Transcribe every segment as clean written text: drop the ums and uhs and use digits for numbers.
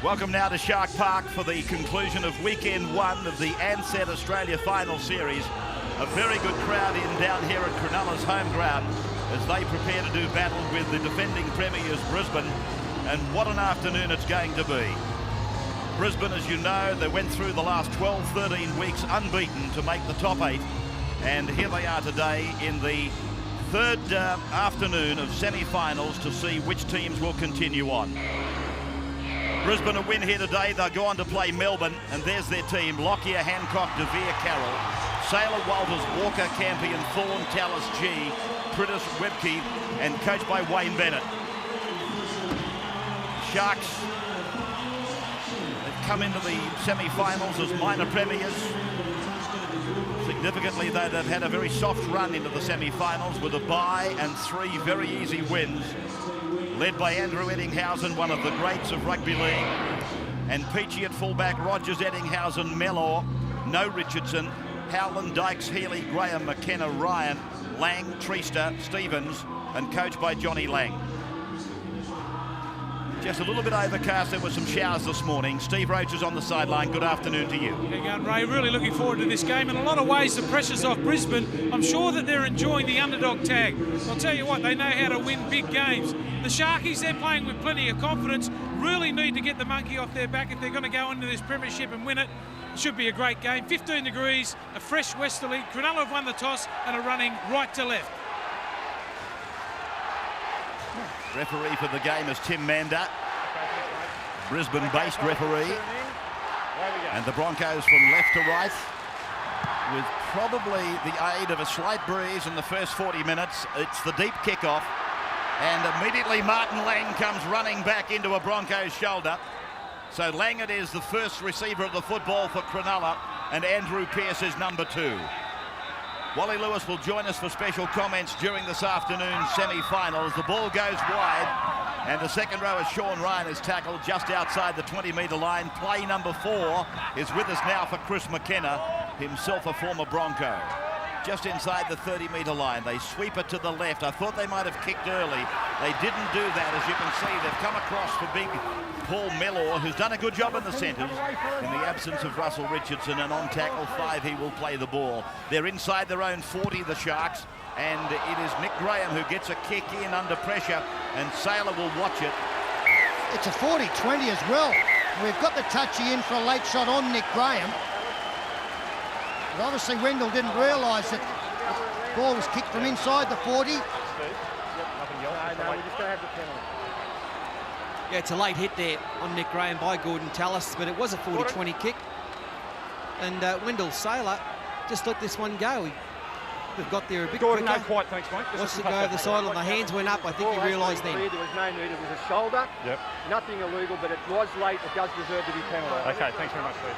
Welcome now to Shark Park for the conclusion of weekend one of the Ansett Australia Final Series. A very good crowd in down here at Cronulla's home ground as they prepare to do battle with the defending premiers Brisbane. And what an afternoon it's going to be. Brisbane, as you know, they went through the last 12-13 weeks unbeaten to make the top 8. And here they are today in the third afternoon of semi-finals to see which teams will continue on. Brisbane a win here today. They'll go on to play Melbourne, and there's their team. Lockyer, Hancock, DeVere, Carroll, Saylor, Walters, Walker, Campion, Thorne, Tallis, G, Prittis, Webke, and coached by Wayne Bennett. Sharks have come into the semi-finals as minor premiers. Significantly, though, they've had a very soft run into the semi-finals with a bye and 3 very easy wins, led by Andrew Eddinghausen, one of the greats of rugby league, and Peachy at fullback, Rogers, Eddinghausen, Mellor, No Richardson, Howland, Dykes, Healy, Graham, McKenna, Ryan, Lang, Treaster, Stevens, and coached by Johnny Lang. Just a little bit overcast. There were some showers this morning. Steve Roach is on the sideline. Good afternoon to you. How you going, Ray? Really looking forward to this game. In a lot of ways, the pressure's off Brisbane. I'm sure that they're enjoying the underdog tag. I'll tell you what, they know how to win big games. The Sharkies, they're playing with plenty of confidence. Really need to get the monkey off their back if they're going to go into this premiership and win it. Should be a great game. 15 degrees, a fresh westerly. Cronulla have won the toss and are running right to left. Referee for the game is Tim Mander, Brisbane-based referee. And the Broncos from left to right, with probably the aid of a slight breeze in the first 40 minutes. It's the deep kickoff, and immediately Martin Lang comes running back into a Broncos shoulder. So Lang it is, the first receiver of the football for Cronulla, and Andrew Pearce is number 2. Wally Lewis will join us for special comments during this afternoon's semi-finals. The ball goes wide, and the second rower, Sean Ryan, is tackled just outside the 20-metre line. Play number 4 is with us now for Chris McKenna, himself a former Bronco. Just inside the 30-metre line, they sweep it to the left. I thought they might have kicked early. They didn't do that. As you can see, they've come across for big Paul Mellor, who's done a good job in the centres. In the absence of Russell Richardson, and on tackle 5, he will play the ball. They're inside their own 40, the Sharks, and it is Nick Graham who gets a kick in under pressure, and Saylor will watch it. It's a 40-20 as well. We've got the touchy in for a late shot on Nick Graham. But obviously Wendell didn't realise that the ball was kicked from inside the 40. Yeah, it's a late hit there on Nick Graham by Gordon Tallis, but it was a 40-20 kick. And Wendell Saylor just let this one go. We've got there a bit Gordon, quicker. no, quite, thanks, mate. Watched it go over the sideline. The hands went up. I think he realised then. There was no need. It was a shoulder. Yep. Nothing illegal, but it was late. It does deserve to be penalised. Okay, thanks very much, Steve.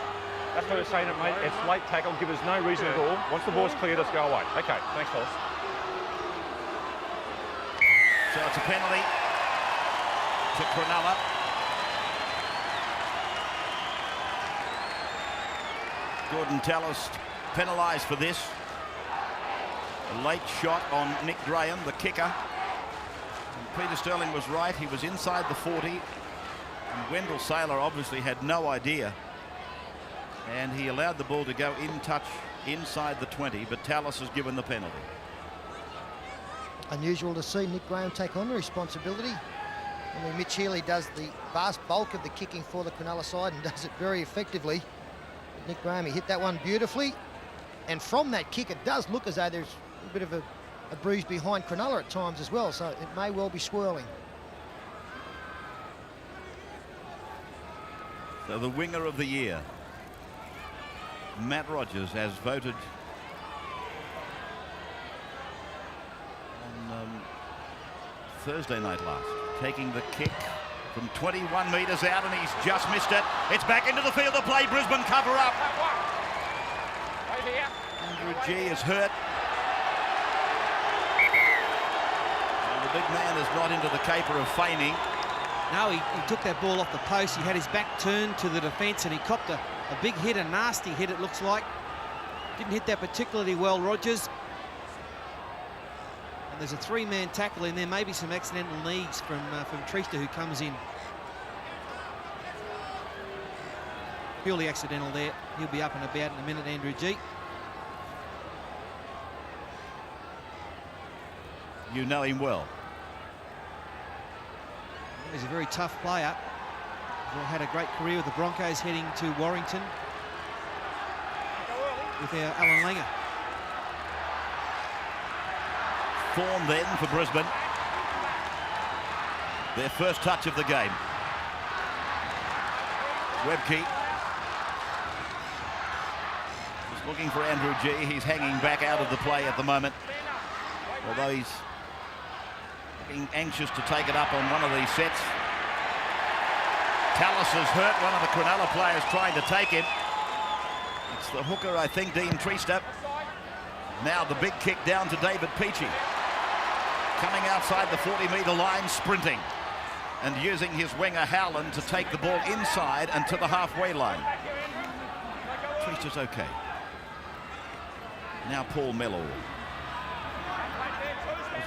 That's what we're saying, it, mate. It's late tackle. Give us no reason at all. Once the ball's cleared, let's go away. Okay, thanks, fellas. So it's a penalty to Cronulla. Gordon Tallis penalised for this. A late shot on Nick Graham, the kicker. And Peter Sterling was right. He was inside the 40. And Wendell Saylor obviously had no idea. And he allowed the ball to go in touch inside the 20, but Tallis has given the penalty. Unusual to see Nick Graham take on the responsibility. I mean, Mitch Healy does the vast bulk of the kicking for the Cronulla side and does it very effectively. But Nick Graham, he hit that one beautifully. And from that kick, it does look as though there's a bit of a bruise behind Cronulla at times as well, so it may well be swirling. So the winger of the year, Matt Rogers, as voted on Thursday night last, taking the kick from 21 metres out, and he's just missed it. It's back into the field of play. Brisbane cover up. Andrew G is hurt. And the big man is not into the caper of feigning. No, he took that ball off the post. He had his back turned to the defence and he copped a big hit, a nasty hit it looks like. Didn't hit that particularly well, Rogers. And there's a 3-man tackle in there, maybe some accidental knees from Treaster who comes in. Purely accidental there. He'll be up and about in a minute, Andrew G. You know him well. He's a very tough player. He's had a great career with the Broncos, heading to Warrington with our Alan Langer. Thorn then for Brisbane. Their first touch of the game. Webke. Just looking for Andrew G. He's hanging back out of the play at the moment. Although he's looking anxious to take it up on one of these sets. Tallis has hurt one of the Cronulla players trying to take him. It's the hooker, I think, Dean Treaster. Now the big kick down to David Peachey. Coming outside the 40-metre line, sprinting. And using his winger Howland to take the ball inside and to the halfway line. Treaster's okay. Now Paul Mellor.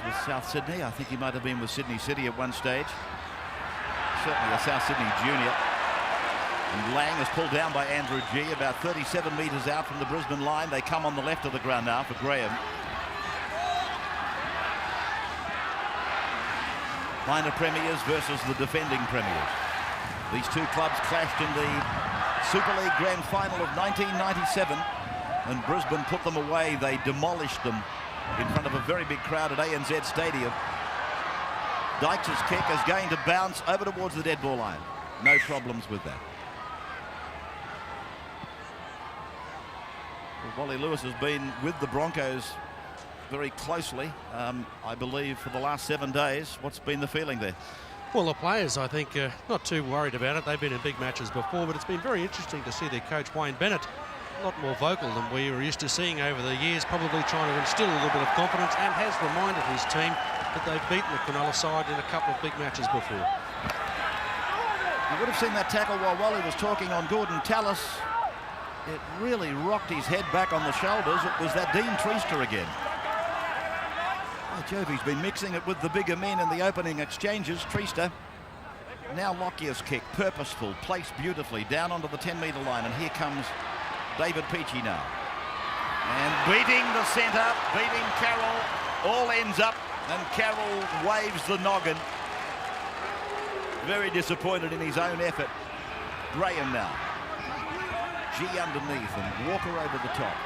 With South Sydney. I think he might have been with Sydney City at one stage. Certainly a South Sydney junior. And Lang is pulled down by Andrew G. about 37 metres out from the Brisbane line. They come on the left of the ground now for Graham. Minor premiers versus the defending premiers. These two clubs clashed in the Super League Grand Final of 1997, and Brisbane put them away. They demolished them in front of a very big crowd at ANZ Stadium. DYKES' kick is going to bounce over towards the dead ball line. No problems with that. Well, Wally Lewis has been with the Broncos very closely, I believe, for the last 7 days. What's been the feeling there? Well, the players, I think, not too worried about it. They've been in big matches before, but it's been very interesting to see their coach, Wayne Bennett, a lot more vocal than we were used to seeing over the years, probably trying to instill a little bit of confidence, and has reminded his team that they've beaten the Cronulla side in a couple of big matches before. You would have seen that tackle while Wally was talking on Gordon Tallis. It really rocked his head back on the shoulders. It was that Dean Treaster again. Oh, Jove, he's been mixing it with the bigger men in the opening exchanges. Treaster. Now Lockyer's kick, purposeful, placed beautifully down onto the 10-metre line, and here comes David Peachey now. And beating the centre, beating Carroll, all ends up, and Carroll waves the noggin. Very disappointed in his own effort. Graham now. G underneath and Walker over the top.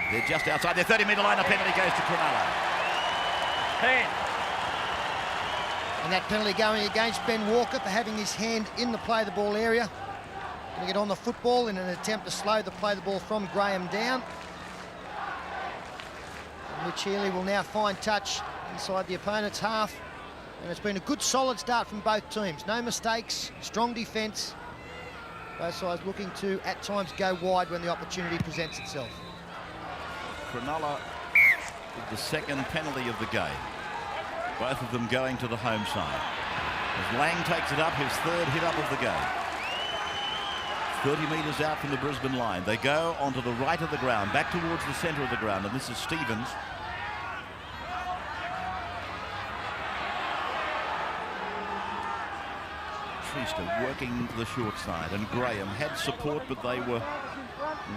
They're just outside their 30-metre line. A penalty goes to Cronulla. And that penalty going against Ben Walker for having his hand in the play the ball area. Going to get on the football in an attempt to slow the play the ball from Graham down. And Mitch Healy will now find touch inside the opponent's half. And it's been a good solid start from both teams. No mistakes, strong defence. Both sides looking to at times go wide when the opportunity presents itself. Cronulla with the second penalty of the game. Both of them going to the home side. As Lang takes it up, his third hit up of the game. 30 metres out from the Brisbane line. They go onto the right of the ground, back towards the centre of the ground, and this is Stevens. Treaster working the short side, and Graham had support, but they were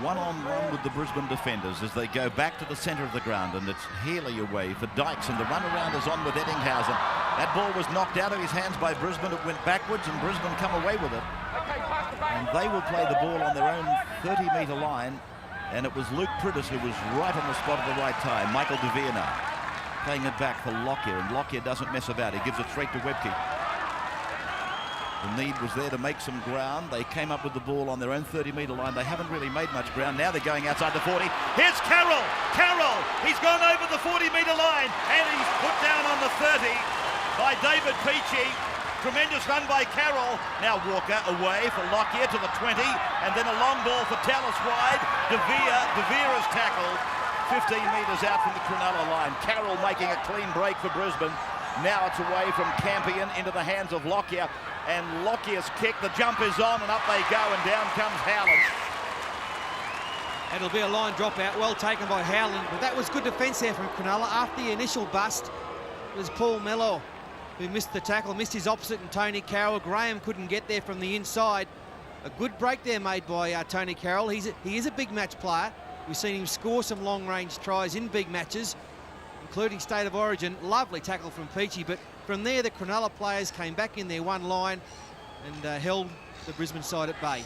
one-on-one with the Brisbane defenders as they go back to the centre of the ground, and it's Healy away for DYKES, and the run-around is on with Eddinghausen. That ball was knocked out of his hands by Brisbane. It went backwards, and Brisbane come away with it. And they will play the ball on their own 30-metre line, and it was Luke Priddis who was right on the spot at the right time. Michael De Vere now playing it back for Lockyer, and Lockyer doesn't mess about. He gives it straight to Webke. The need was there to make some ground. They came up with the ball on their own 30-metre line. They haven't really made much ground. Now they're going outside the 40. Here's Carroll. Carroll. He's gone over the 40-metre line, and he's put down on the 30 by David Peachey. Tremendous run by Carroll. Now Walker away for Lockyer to the 20, and then a long ball for Tallis wide. De Vere is tackled 15 metres out from the Cronulla line. Carroll making a clean break for Brisbane. Now it's away from Campion into the hands of Lockyer. And Lockyer's kick, the jump is on, and up they go, and down comes Howland. It'll be a line dropout, well taken by Howland, but that was good defence there from Cronulla. After the initial bust, it was Paul Mellor who missed the tackle, missed his opposite, and Tony Carroll. Graham couldn't get there from the inside. A good break there made by Tony Carroll. He is a big match player. We've seen him score some long-range tries in big matches, including State of Origin. Lovely tackle from Peachy, but from there the Cronulla players came back in their one line and held the Brisbane side at bay.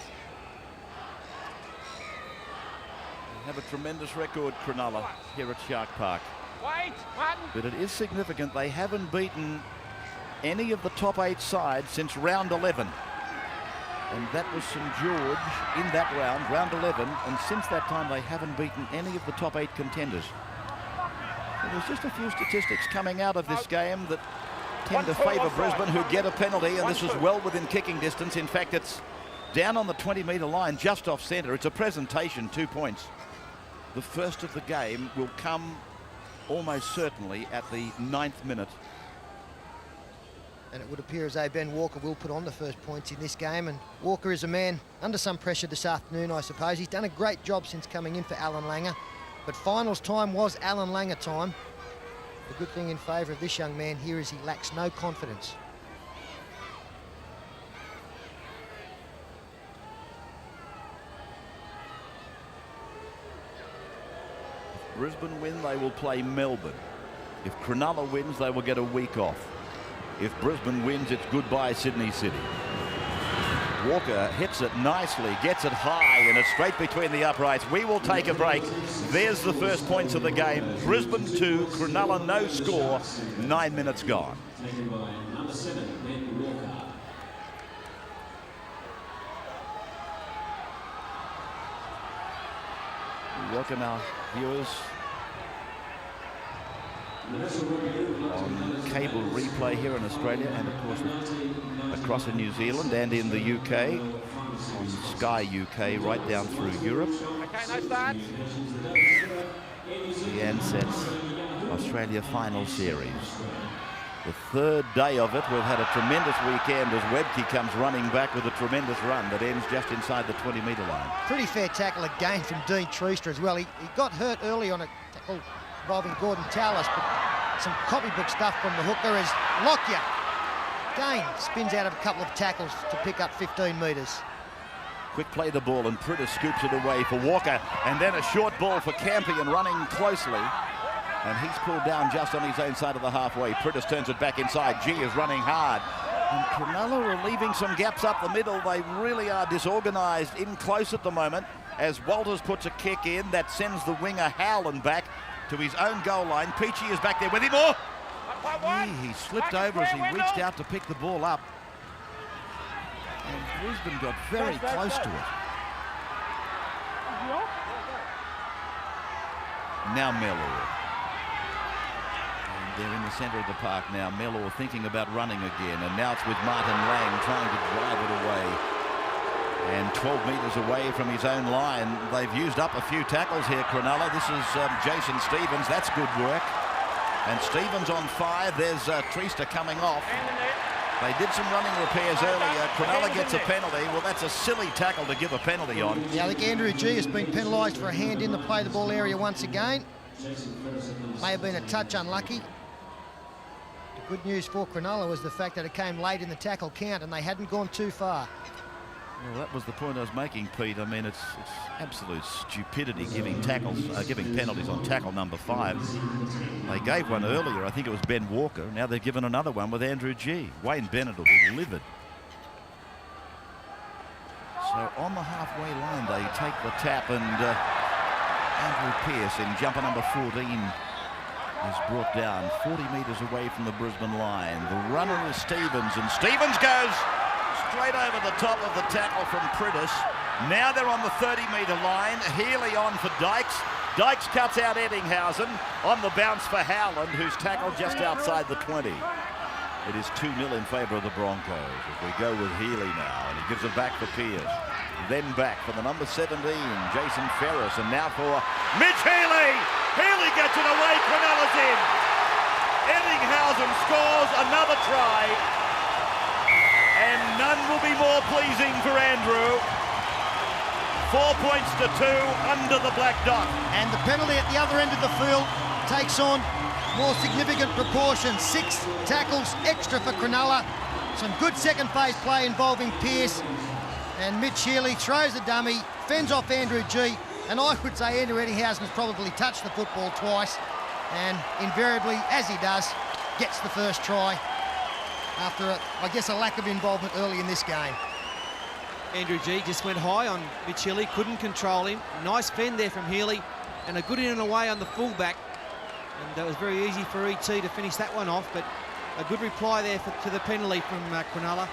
They have a tremendous record, Cronulla, here at Shark Park. But it is significant they haven't beaten any of the top 8 sides since round 11. And that was St George in that round, round 11, and since that time they haven't beaten any of the top 8 contenders. So there's just a few statistics coming out of this game that tend to favour Brisbane, who get a penalty, and this is well within kicking distance. In fact, it's down on the 20-metre line, just off centre. It's a presentation, 2 points. The first of the game will come almost certainly at the 9th minute. And it would appear as though Ben Walker will put on the first points in this game. And Walker is a man under some pressure this afternoon, I suppose. He's done a great job since coming in for Alan Langer. But finals time was Alan Langer time. The good thing in favour of this young man here is he lacks no confidence. If Brisbane win, they will play Melbourne. If Cronulla wins, they will get a week off. If Brisbane wins, it's goodbye Sydney City. Walker hits it nicely, gets it high, and it's straight between the uprights. We will take a break. There's the first points of the game. Brisbane 2, Cronulla no score, 9 minutes gone. Number 7, Ben Walker. We welcome our viewers on cable replay here in Australia, and of course across in New Zealand and in the UK on Sky UK right down through Europe. Okay, no start. The Ansett Australia Final Series. The third day of it. We've had a tremendous weekend as Webke comes running back with a tremendous run that ends just inside the 20-metre line. Pretty fair tackle again from Dean Trewster as well. He got hurt early on a tackle involving Gordon Tallis, but some copybook stuff from the hooker as Lockyer again spins out of a couple of tackles to pick up 15 metres. Quick play the ball, and Pritter scoops it away for Walker, and then a short ball for Campion running closely, and he's pulled down just on his own side of the halfway. Pritter turns it back inside. G is running hard, and Cronulla are leaving some gaps up the middle. They really are disorganised in close at the moment as Walters puts a kick in that sends the winger Howland back to his own goal line. Peachy is back there with him. Oh! He slipped over as he reached out to pick the ball up. And Brisbane got very close to it. Now Mellor. And they're in the centre of the park now. Mellor thinking about running again. And now it's with Martin Lang trying to drive it away. And 12 metres away from his own line. They've used up a few tackles here, Cronulla. This is Jason Stevens. That's good work. And Stevens on fire. There's Trewster coming off. They did some running repairs earlier. Cronulla gets a penalty. Well, that's a silly tackle to give a penalty on. Yeah, I think Andrew G has been penalised for a hand in the play the ball area once again. May have been a touch unlucky. The good news for Cronulla was the fact that it came late in the tackle count and they hadn't gone too far. Well, that was the point I was making, Pete. I mean, it's absolute stupidity giving penalties on tackle number 5. They gave one earlier. I think it was Ben Walker. Now they've given another one with Andrew G. Wayne Bennett will be livid. So on the halfway line, they take the tap, and Andrew Pearce in jumper number 14 is brought down 40 metres away from the Brisbane line. The runner is Stevens, and Stevens goes straight over the top of the tackle from Priddis. Now they're on the 30-metre line. Healy on for Dykes. Dykes cuts out Eddinghausen on the bounce for Howland, who's tackled just outside the 20. It is 2-0 in favour of the Broncos as we go with Healy now, and he gives it back for Pearce. Then back for the number 17, Jason Ferris, and now for Mitch Healy. Healy gets it away. Cronulla's in. Eddinghausen scores another try. And none will be more pleasing for Andrew. 4 points to 2 under the black dot. And the penalty at the other end of the field takes on more significant proportions. 6 tackles extra for Cronulla. Some good second phase play involving Pearce. And Mitch Healy throws the dummy, fends off Andrew G. And I would say Andrew Eddinghausen has probably touched the football twice. And invariably, as he does, gets the first try after, I guess, a lack of involvement early in this game. Andrew G just went high on Mitch Healy, couldn't control him. Nice fend there from Healy, and a good in and away on the fullback. And that was very easy for ET to finish that one off, but a good reply there to the penalty from Cronulla.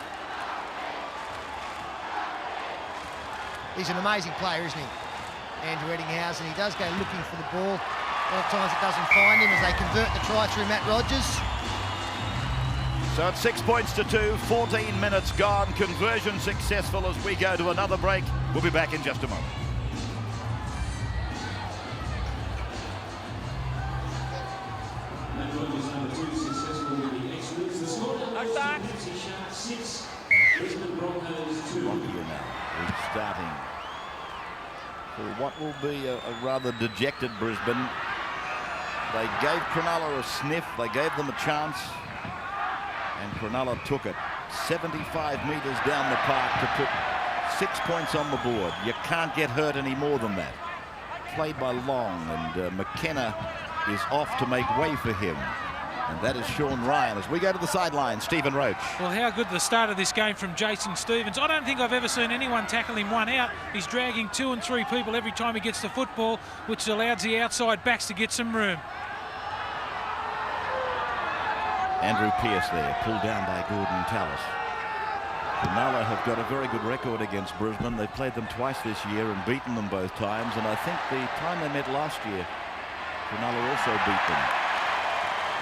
He's an amazing player, isn't he? Andrew Eddinghausen. He does go looking for the ball. A lot of times it doesn't find him as they convert the try through Matt Rogers. So it's 6 points to 2, 14 minutes gone. Conversion successful as we go to another break. We'll be back in just a moment. Lockyer now restarting for what will be a rather dejected Brisbane. They gave Cronulla a sniff, they gave them a chance, and Cronulla took it 75 metres down the park to put 6 points on the board. You can't get hurt any more than that. Played by Long, and McKenna is off to make way for him. And that is Sean Ryan. As we go to the sideline, Stephen Roach. Well, how good the start of this game from Jason Stevens. I don't think I've ever seen anyone tackle him one out. He's dragging 2 and 3 people every time he gets the football, which allows the outside backs to get some room. Andrew Pearce there, pulled down by Gordon Tallis. Cronulla have got a very good record against Brisbane. They've played them twice this year and beaten them both times. And I think the time they met last year, Cronulla also beat them.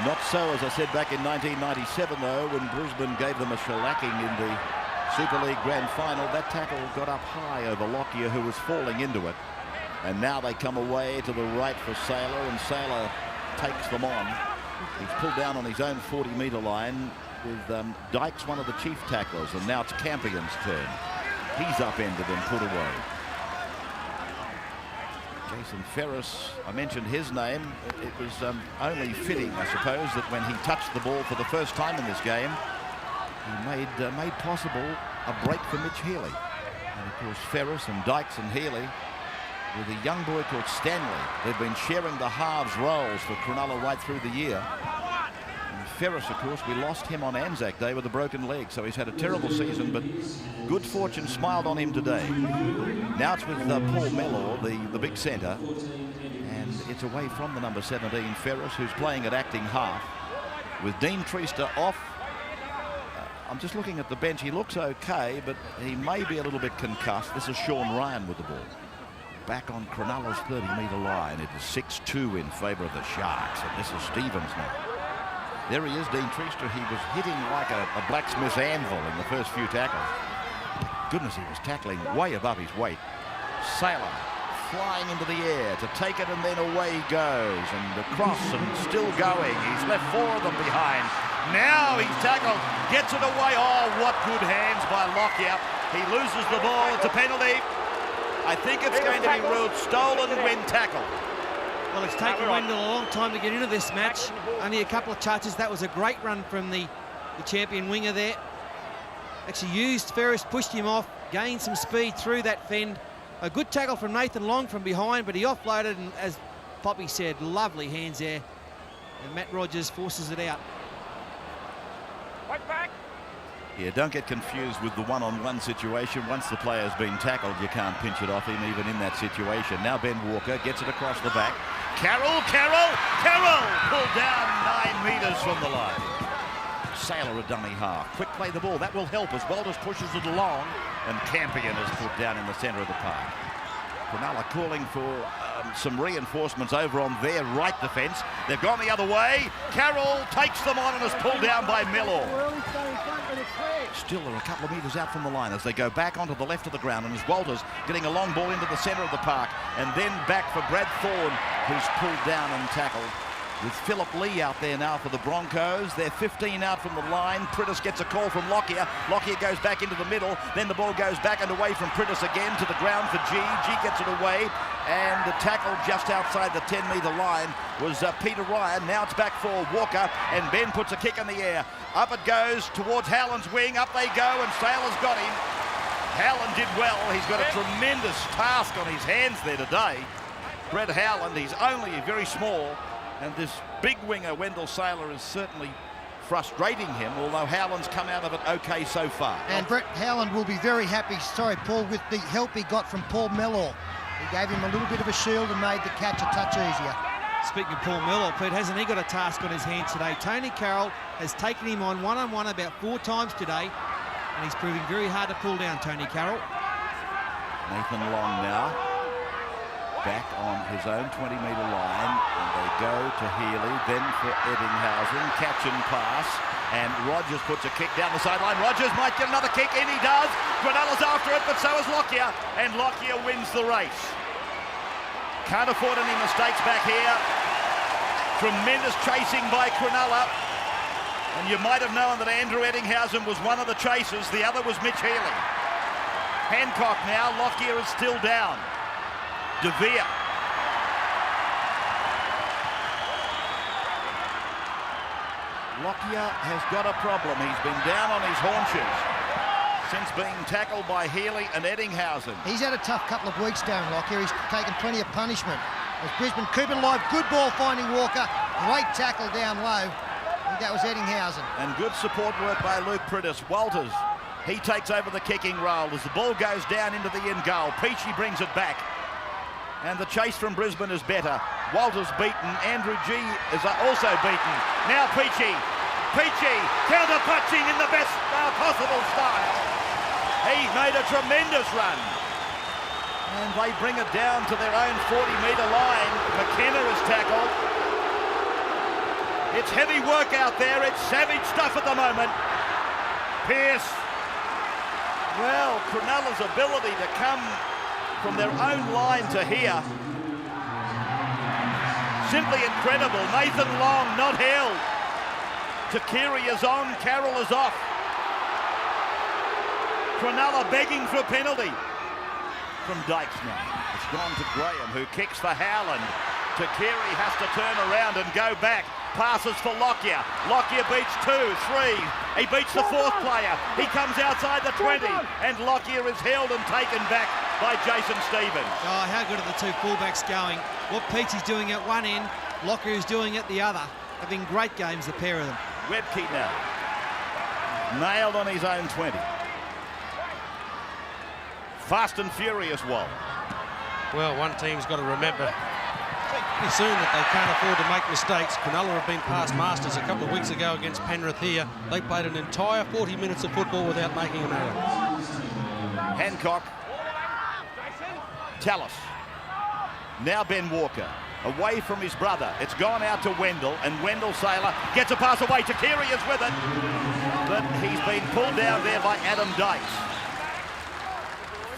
Not so, as I said, back in 1997, though, when Brisbane gave them a shellacking in the Super League Grand Final. That tackle got up high over Lockyer, who was falling into it. And now they come away to the right for Saylor, and Saylor takes them on. He's pulled down on his own 40-metre line with DYKES, one of the chief tacklers, and now it's Campion's turn. He's upended and put away. Jason Ferris, I mentioned his name. It was only fitting, I suppose, that when he touched the ball for the first time in this game, he made possible a break for Mitch Healy. And of course, Ferris and DYKES and Healy with a young boy called Stanley. They've been sharing the halves roles for Cronulla right through the year. And Ferris, of course, we lost him on Anzac Day with a broken leg, so he's had a terrible season, but good fortune smiled on him today. Now it's with Paul Mellor, the big centre, and it's away from the number 17, Ferris, who's playing at acting half. With Dean Treaster off, I'm just looking at the bench. He looks okay, but he may be a little bit concussed. This is Sean Ryan with the ball. Back on Cronulla's 30-metre line. It is 6-2 in favour of the Sharks, and this is Stevens now. There he is, Dean Treaster. He was hitting like a blacksmith's anvil in the first few tackles. Goodness, he was tackling way above his weight. Saylor flying into the air to take it, and then away he goes. And across and still going. He's left 4 of them behind. Now he's tackled, gets it away. Oh, what good hands by Lockyer. He loses the ball. It's a penalty. I think it's going to be ruled stolen when tackled. Well, it's taken Wendell a long time to get into this match. Only a couple of touches. That was a great run from the champion winger there. Actually used Ferris, pushed him off, gained some speed through that fend. A good tackle from Nathan Long from behind, but he offloaded, and as Poppy said, lovely hands there. And Matt Rogers forces it out. Yeah, don't get confused with the one-on-one situation. Once the player's been tackled, you can't pinch it off him even in that situation. Now Ben Walker gets it across the back. Carroll pulled down 9 metres from the line. Saylor a dummy half. Quick play the ball. That will help as Walters pushes it along, and Campion is put down in the centre of the park. Cronulla calling for some reinforcements over on their right defence. They've gone the other way. Carroll takes them on and is pulled down by Mellor. Still, they're a couple of metres out from the line as they go back onto the left of the ground, and as Walters getting a long ball into the centre of the park, and then back for Brad Thorne, who's pulled down and tackled. With Philip Lee out there now for the Broncos. They're 15 out from the line. Prittis gets a call from Lockyer. Lockyer goes back into the middle. Then the ball goes back and away from Prittis again to the ground for G. G gets it away. And the tackle just outside the 10-metre line was Peter Ryan. Now it's back for Walker. And Ben puts a kick in the air. Up it goes towards Howland's wing. Up they go, and Saylor's got him. Howland did well. He's got a tremendous task on his hands there today. Brett Howland, he's only very small, and this big winger, Wendell Saylor, is certainly frustrating him, although Howland's come out of it okay so far. And Brett Howland will be very happy, sorry, Paul, with the help he got from Paul Mellor. He gave him a little bit of a shield and made the catch a touch easier. Speaking of Paul Mellor, Pete, hasn't he got a task on his hands today? Tony Carroll has taken him on one-on-one about 4 times today, and he's proving very hard to pull down, Tony Carroll. Nathan Long now, back on his own 20-metre line, and they go to Healy, then for Eddinghausen, catch and pass, and Rogers puts a kick down the sideline. Rogers might get another kick, and he does. Cronulla's after it, but so is Lockyer, and Lockyer wins the race. Can't afford any mistakes back here. Tremendous chasing by Cronulla. And you might have known that Andrew Eddinghausen was one of the chasers. The other was Mitch Healy. Hancock now. Lockyer is still down. De Vere. Lockyer has got a problem. He's been down on his haunches since being tackled by Healy and Eddinghausen. He's had a tough couple of weeks, Darren Lockyer. He's taken plenty of punishment. As Brisbane keep it alive, good ball finding Walker. Great tackle down low. I think that was Eddinghausen. And good support work by Luke Prittis. Walters, he takes over the kicking role as the ball goes down into the end goal. Peachy brings it back. And the chase from Brisbane is better. Walters beaten. Andrew G is also beaten. Now Peachy. Peachy counter-punching in the best possible style. He made a tremendous run. And they bring it down to their own 40-metre line. McKenna is tackled. It's heavy work out there. It's savage stuff at the moment. Pearce. Well, Cronulla's ability to come from their own line to here. Simply incredible. Nathan Long not held. Takiri is on, Carroll is off. Cronulla begging for a penalty. From DYKES now. It's gone to Graham, who kicks for Howland. Takiri has to turn around and go back. Passes for Lockyer. Lockyer beats 2, 3. He beats the 4th player. He comes outside the 20, and Lockyer is held and taken back by Jason Stevens. Oh, how good are the 2 fullbacks going? What Peachy's doing at one end, Lockyer is doing at the other. Having great games, the pair of them. Webke now. Nailed on his own 20. Fast and furious, Walt. Well, one team's got to remember pretty soon that they can't afford to make mistakes. Cronulla have been past masters a couple of weeks ago against Penrith here. They played an entire 40 minutes of football without making an error. Hancock. Tallis. Now Ben Walker. Away from his brother. It's gone out to Wendell, and Wendell Saylor gets a pass away. Takiri is with it. But he's been pulled down there by Adam DYKES.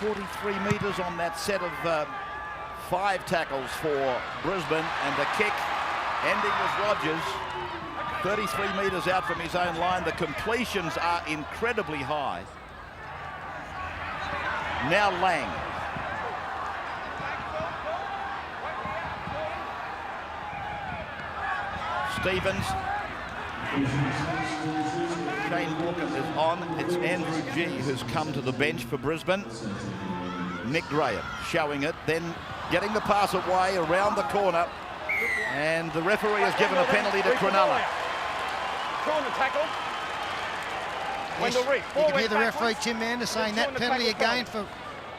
43 metres on that set of 5 tackles for Brisbane, and the kick ending with Rogers. 33 metres out from his own line. The completions are incredibly high. Now Lang. Stevens. Shane Walker is on. It's Andrew G who's come to the bench for Brisbane. Nick Graham showing it, then getting the pass away around the corner. And the referee has given a penalty to Cronulla. Corner tackle. Wendell Reef. You can hear the referee, Tim Mander, saying that penalty again for,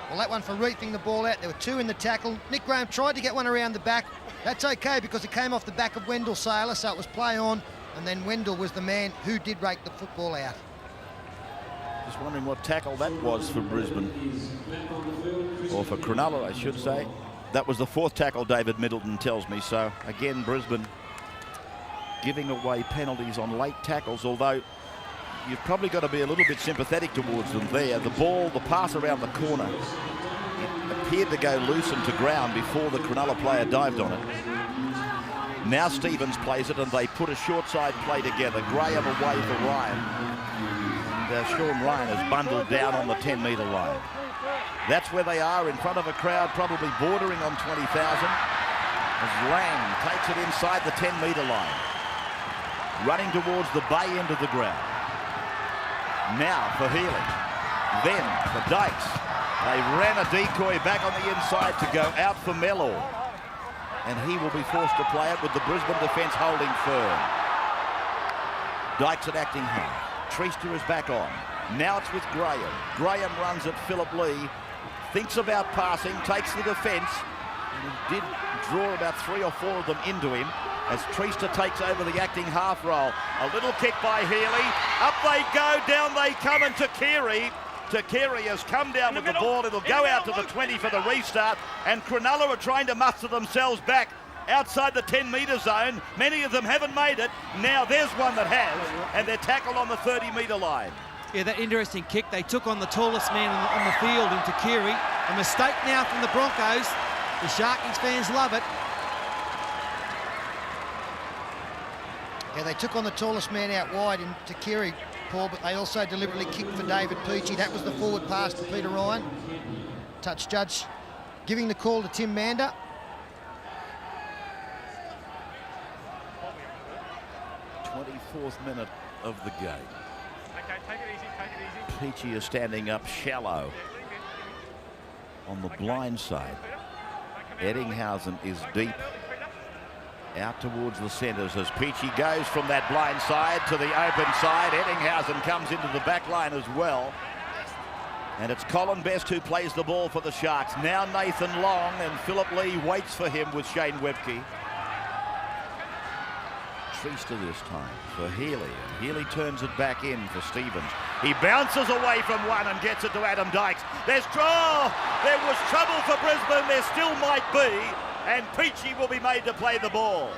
well, that one for reefing the ball out. There were 2 in the tackle. Nick Graham tried to get one around the back. That's okay because it came off the back of Wendell Saylor, so it was play on, and then Wendell was the man who did rake the football out. Just wondering what tackle that was for Brisbane. Or for Cronulla, I should say. That was the 4th tackle, David Middleton tells me. So, again, Brisbane giving away penalties on late tackles, although you've probably got to be a little bit sympathetic towards them there. The ball, the pass around the corner, it appeared to go loose and to ground before the Cronulla player dived on it. Now Stevens plays it, and they put a short side play together. Graham away for Ryan. And Sean Ryan is bundled down on the 10-metre line. That's where they are, in front of a crowd probably bordering on 20,000. As Lang takes it inside the 10-metre line. Running towards the bay end of the ground. Now for Healy. Then for Dykes, they ran a decoy back on the inside to go out for Mellor. And he will be forced to play it with the Brisbane defence holding firm. Dykes at acting half. Treaster is back on. Now it's with Graham. Graham runs at Philip Lee. Thinks about passing, takes the defence. And he did draw about 3 or 4 of them into him as Treaster takes over the acting half role. A little kick by Healy. Up they go, down they come, and Takiri has come down with the ball. It'll go out to the 20 for the restart, and Cronulla are trying to muster themselves back outside the 10-metre zone. Many of them haven't made it. Now there's one that has, and they're tackled on the 30-metre line. Yeah, that interesting kick. They took on the tallest man on the field in Takiri. A mistake now from the Broncos. The Sharkies fans love it. Yeah, they took on the tallest man out wide in Takiri, Paul, but they also deliberately kicked for David Peachey. That was the forward pass to Peter Ryan. Touch judge giving the call to Tim Mander. '24th minute of the game. Okay, take it easy, Peachey is standing up shallow on the blind side. Eddinghausen is deep out towards the centres as Peachey goes from that blind side to the open side. Eddinghausen comes into the back line as well. And it's Colin Best who plays the ball for the Sharks. Now Nathan Long, and Philip Lee waits for him with Shane Webke. Treaster this time for Healy, and Healy turns it back in for Stevens. He bounces away from one and gets it to Adam Dykes. There was trouble for Brisbane, there still might be, and Peachey will be made to play the ball.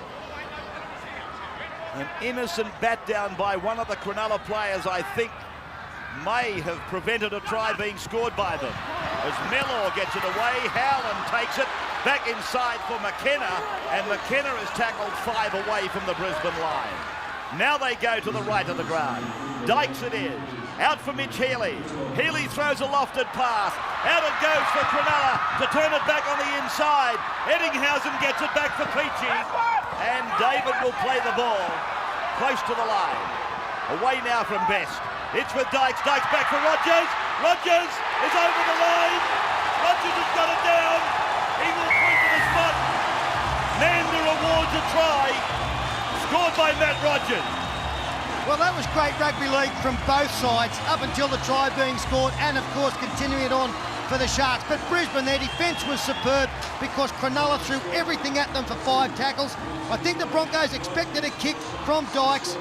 An innocent bat down by one of the Cronulla players, I think, may have prevented a try being scored by them. As Mellor gets it away, Howland takes it back inside for McKenna, and McKenna is tackled 5 away from the Brisbane line. Now they go to the right of the ground. Dykes it is. Out for Mitch Healy. Healy throws a lofted pass. Out it goes for Cronulla to turn it back on the inside. Eddinghausen gets it back for Peachey, and David will play the ball close to the line. Away now from Best. It's with Dykes. Dykes back for Rogers. Rogers is over the line. Rogers has got it down. He will point to the spot. Mander awards a try. Scored by Matt Rogers. Well, that was great rugby league from both sides up until the try being scored, and of course continuing it on for the Sharks. But Brisbane, their defence was superb because Cronulla threw everything at them for 5 tackles. I think the Broncos expected a kick from Dykes,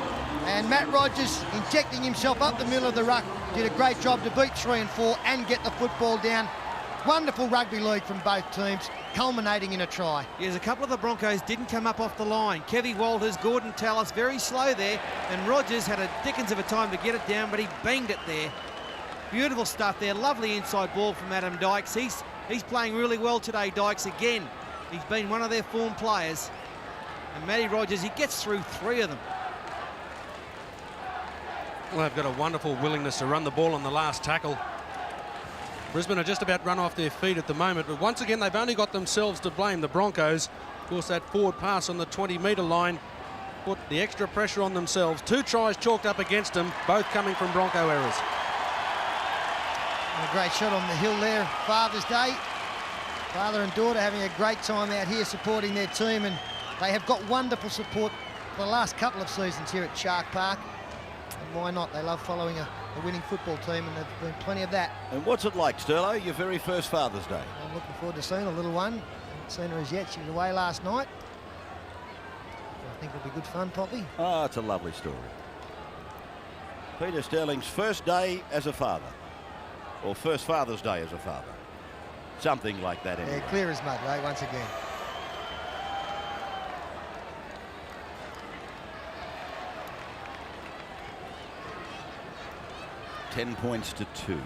and Matt Rogers, injecting himself up the middle of the ruck, did a great job to beat 3 and 4 and get the football down. Wonderful rugby league from both teams, culminating in a try. Yes, a couple of the Broncos didn't come up off the line. Kevy Walters, Gordon Tallis, very slow there, and Rogers had a dickens of a time to get it down, but he banged it there. Beautiful stuff there. Lovely inside ball from Adam Dykes. He's playing really well today, Dykes, again. He's been one of their form players. And Matty Rogers, he gets through 3 of them. Well, they've got a wonderful willingness to run the ball on the last tackle. Brisbane are just about run off their feet at the moment, but once again they've only got themselves to blame, the Broncos. Of course, that forward pass on the 20-metre line put the extra pressure on themselves. 2 tries chalked up against them, both coming from Bronco errors. And a great shot on the hill there, Father's Day. Father and daughter having a great time out here supporting their team, and they have got wonderful support for the last couple of seasons here at Shark Park. And why not? They love following a winning football team, and there's been plenty of that. And what's it like, Sterlo, your very first Father's Day? I'm looking forward to seeing a little one. Haven't seen her as yet. She was away last night. I think it'll be good fun, Poppy. Oh, it's a lovely story. Peter Sterling's first day as a father, or first Father's Day as a father. Something like that anyway. Yeah, clear as mud, right, once again. $10 points to 2.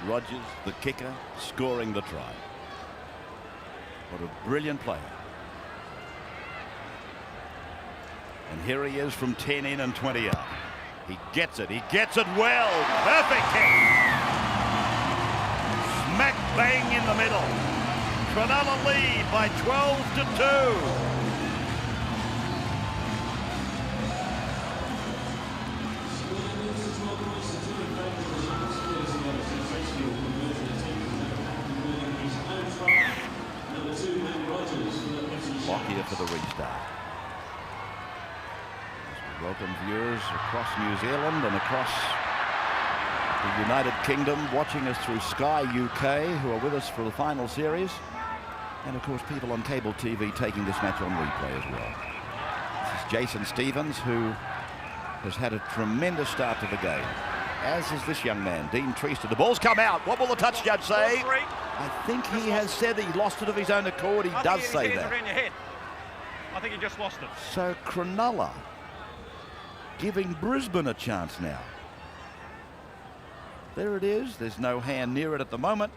Rogers, the kicker, scoring the try. What a brilliant player. And here he is from 10 in and 20 out. He gets it well. Perfect kick. Smack bang in the middle. Cronulla lead by 12 to 2. welcome viewers across New Zealand and across the United Kingdom watching us through Sky UK, who are with us for the final series, and of course people on cable TV taking this match on replay as well. This is Jason Stevens, who has had a tremendous start to the game, as is this young man, Dean Treaster. The ball's come out. What will the touch judge say? I think he has said he lost it of his own accord. He does say that. I think he just lost it. So Cronulla giving Brisbane a chance now. There it is. There's no hand near it at the moment.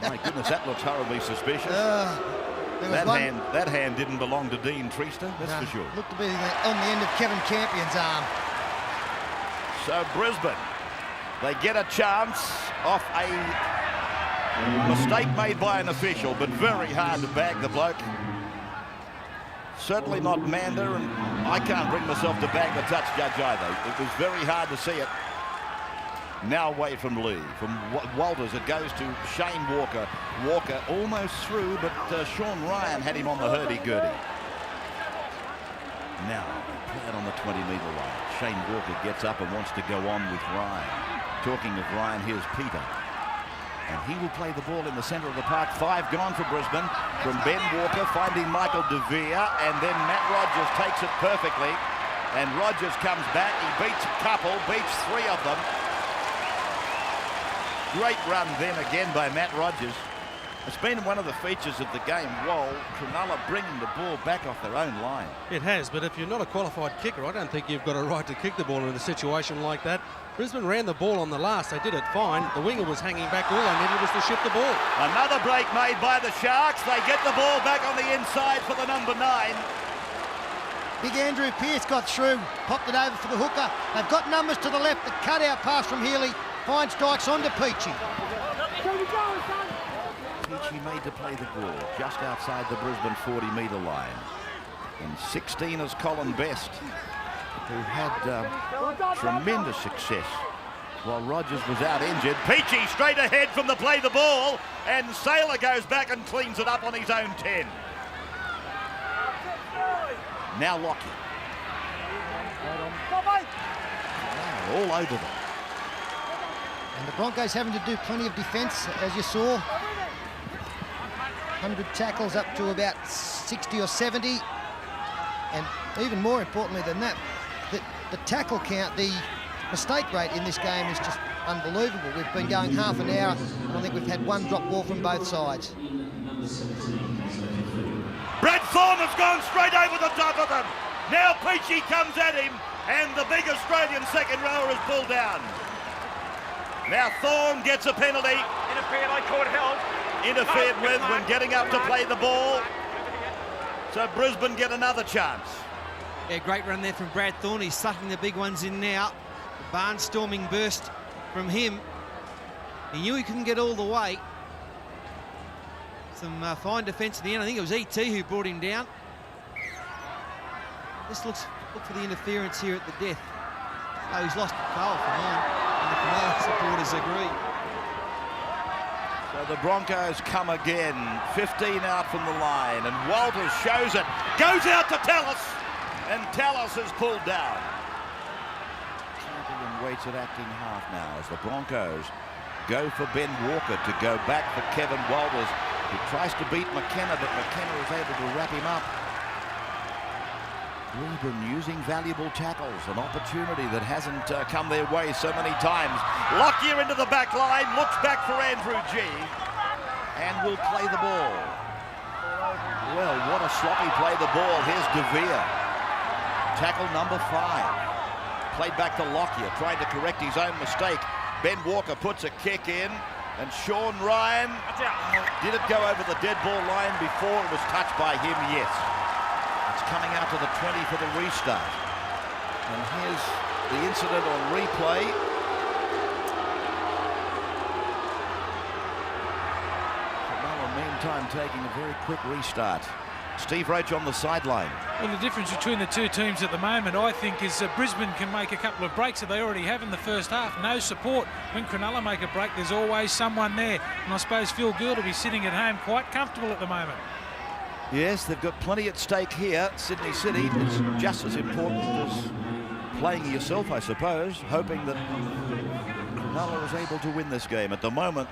My goodness, that looks horribly suspicious. That hand didn't belong to Dean Treaster, that's for sure. Looked to be on the end of Kevin Campion's arm. So Brisbane, they get a chance off a mistake made by an official, but very hard to bag the bloke. Certainly not Mander, and I can't bring myself to bag the touch judge either. It was very hard to see it. Now away from Lee. From Walters, it goes to Shane Walker. Walker almost through, but Sean Ryan had him on the hurdy-gurdy. Now, play it on the 20-metre line. Shane Walker gets up and wants to go on with Ryan. Talking of Ryan, here's Peter. And he will play the ball in the centre of the park. 5 gone for Brisbane. From Ben Walker, finding Michael De Vere, and then Matt Rogers takes it perfectly. And Rogers comes back. He beats a couple, beats 3 of them. Great run then again by Matt Rogers. It's been one of the features of the game. Cronulla bringing the ball back off their own line. It has, but if you're not a qualified kicker, I don't think you've got a right to kick the ball in a situation like that. Brisbane ran the ball on the last. They did it fine. The winger was hanging back. All they needed was to shift the ball. Another break made by the Sharks. They get the ball back on the inside for the number 9. Big Andrew Pearce got through, popped it over for the hooker. They've got numbers to the left. The cut-out pass from Healy finds Dykes onto Peachy. Peachy made to play the ball just outside the Brisbane 40-metre line. And 16 is Colin Best, who had tremendous success while Rogers was out injured. Peachy straight ahead from the play the ball, and Saylor goes back and cleans it up on his own 10. Now Lockyer. All over them. And the Broncos having to do plenty of defence, as you saw. 100 tackles up to about 60 or 70. And even more importantly than that, the tackle count, the mistake rate in this game is just unbelievable. We've been going half an hour, and I think we've had 1 drop ball from both sides. Brad Thorne has gone straight over the top of them. Now Peachy comes at him, and the big Australian second rower is pulled down. Now Thorne gets a penalty. Interfered, I caught held. Interfered with when getting up to play the ball. So Brisbane get another chance. Yeah, great run there from Brad Thorne. He's sucking the big ones in now. The barnstorming burst from him. He knew he couldn't get all the way. Some fine defence in the end. I think it was E.T. who brought him down. Just look for the interference here at the death. Oh, he's lost goal for mine. And the Cronulla supporters agree. So the Broncos come again. 15 out from the line, and Walters shows it. Goes out to Tallis, and Tallis is pulled down. Champion waits at acting half now as the Broncos go for Ben Walker to go back for Kevin Walters, who tries to beat McKenna, but McKenna is able to wrap him up. Brisbane using valuable tackles, an opportunity that hasn't come their way so many times. Lockyer into the back line, looks back for Andrew G, and will play the ball. Well, what a sloppy play the ball. Here's De Vere. Tackle number 5. Played back to Lockyer, trying to correct his own mistake. Ben Walker puts a kick in, and Sean Ryan, did it go over the dead ball line before it was touched by him? Yes. It's coming out to the 20 for the restart. And here's the incident on replay. Cronulla, meantime, taking a very quick restart. Steve Roach on the sideline. Well, the difference between the two teams at the moment, I think, is Brisbane can make a couple of breaks that they already have in the first half. No support. When Cronulla make a break, there's always someone there. And I suppose Phil Gould will be sitting at home quite comfortable at the moment. Yes, they've got plenty at stake here. Sydney City is just as important as playing yourself, I suppose, hoping that Cronulla was able to win this game. At the moment,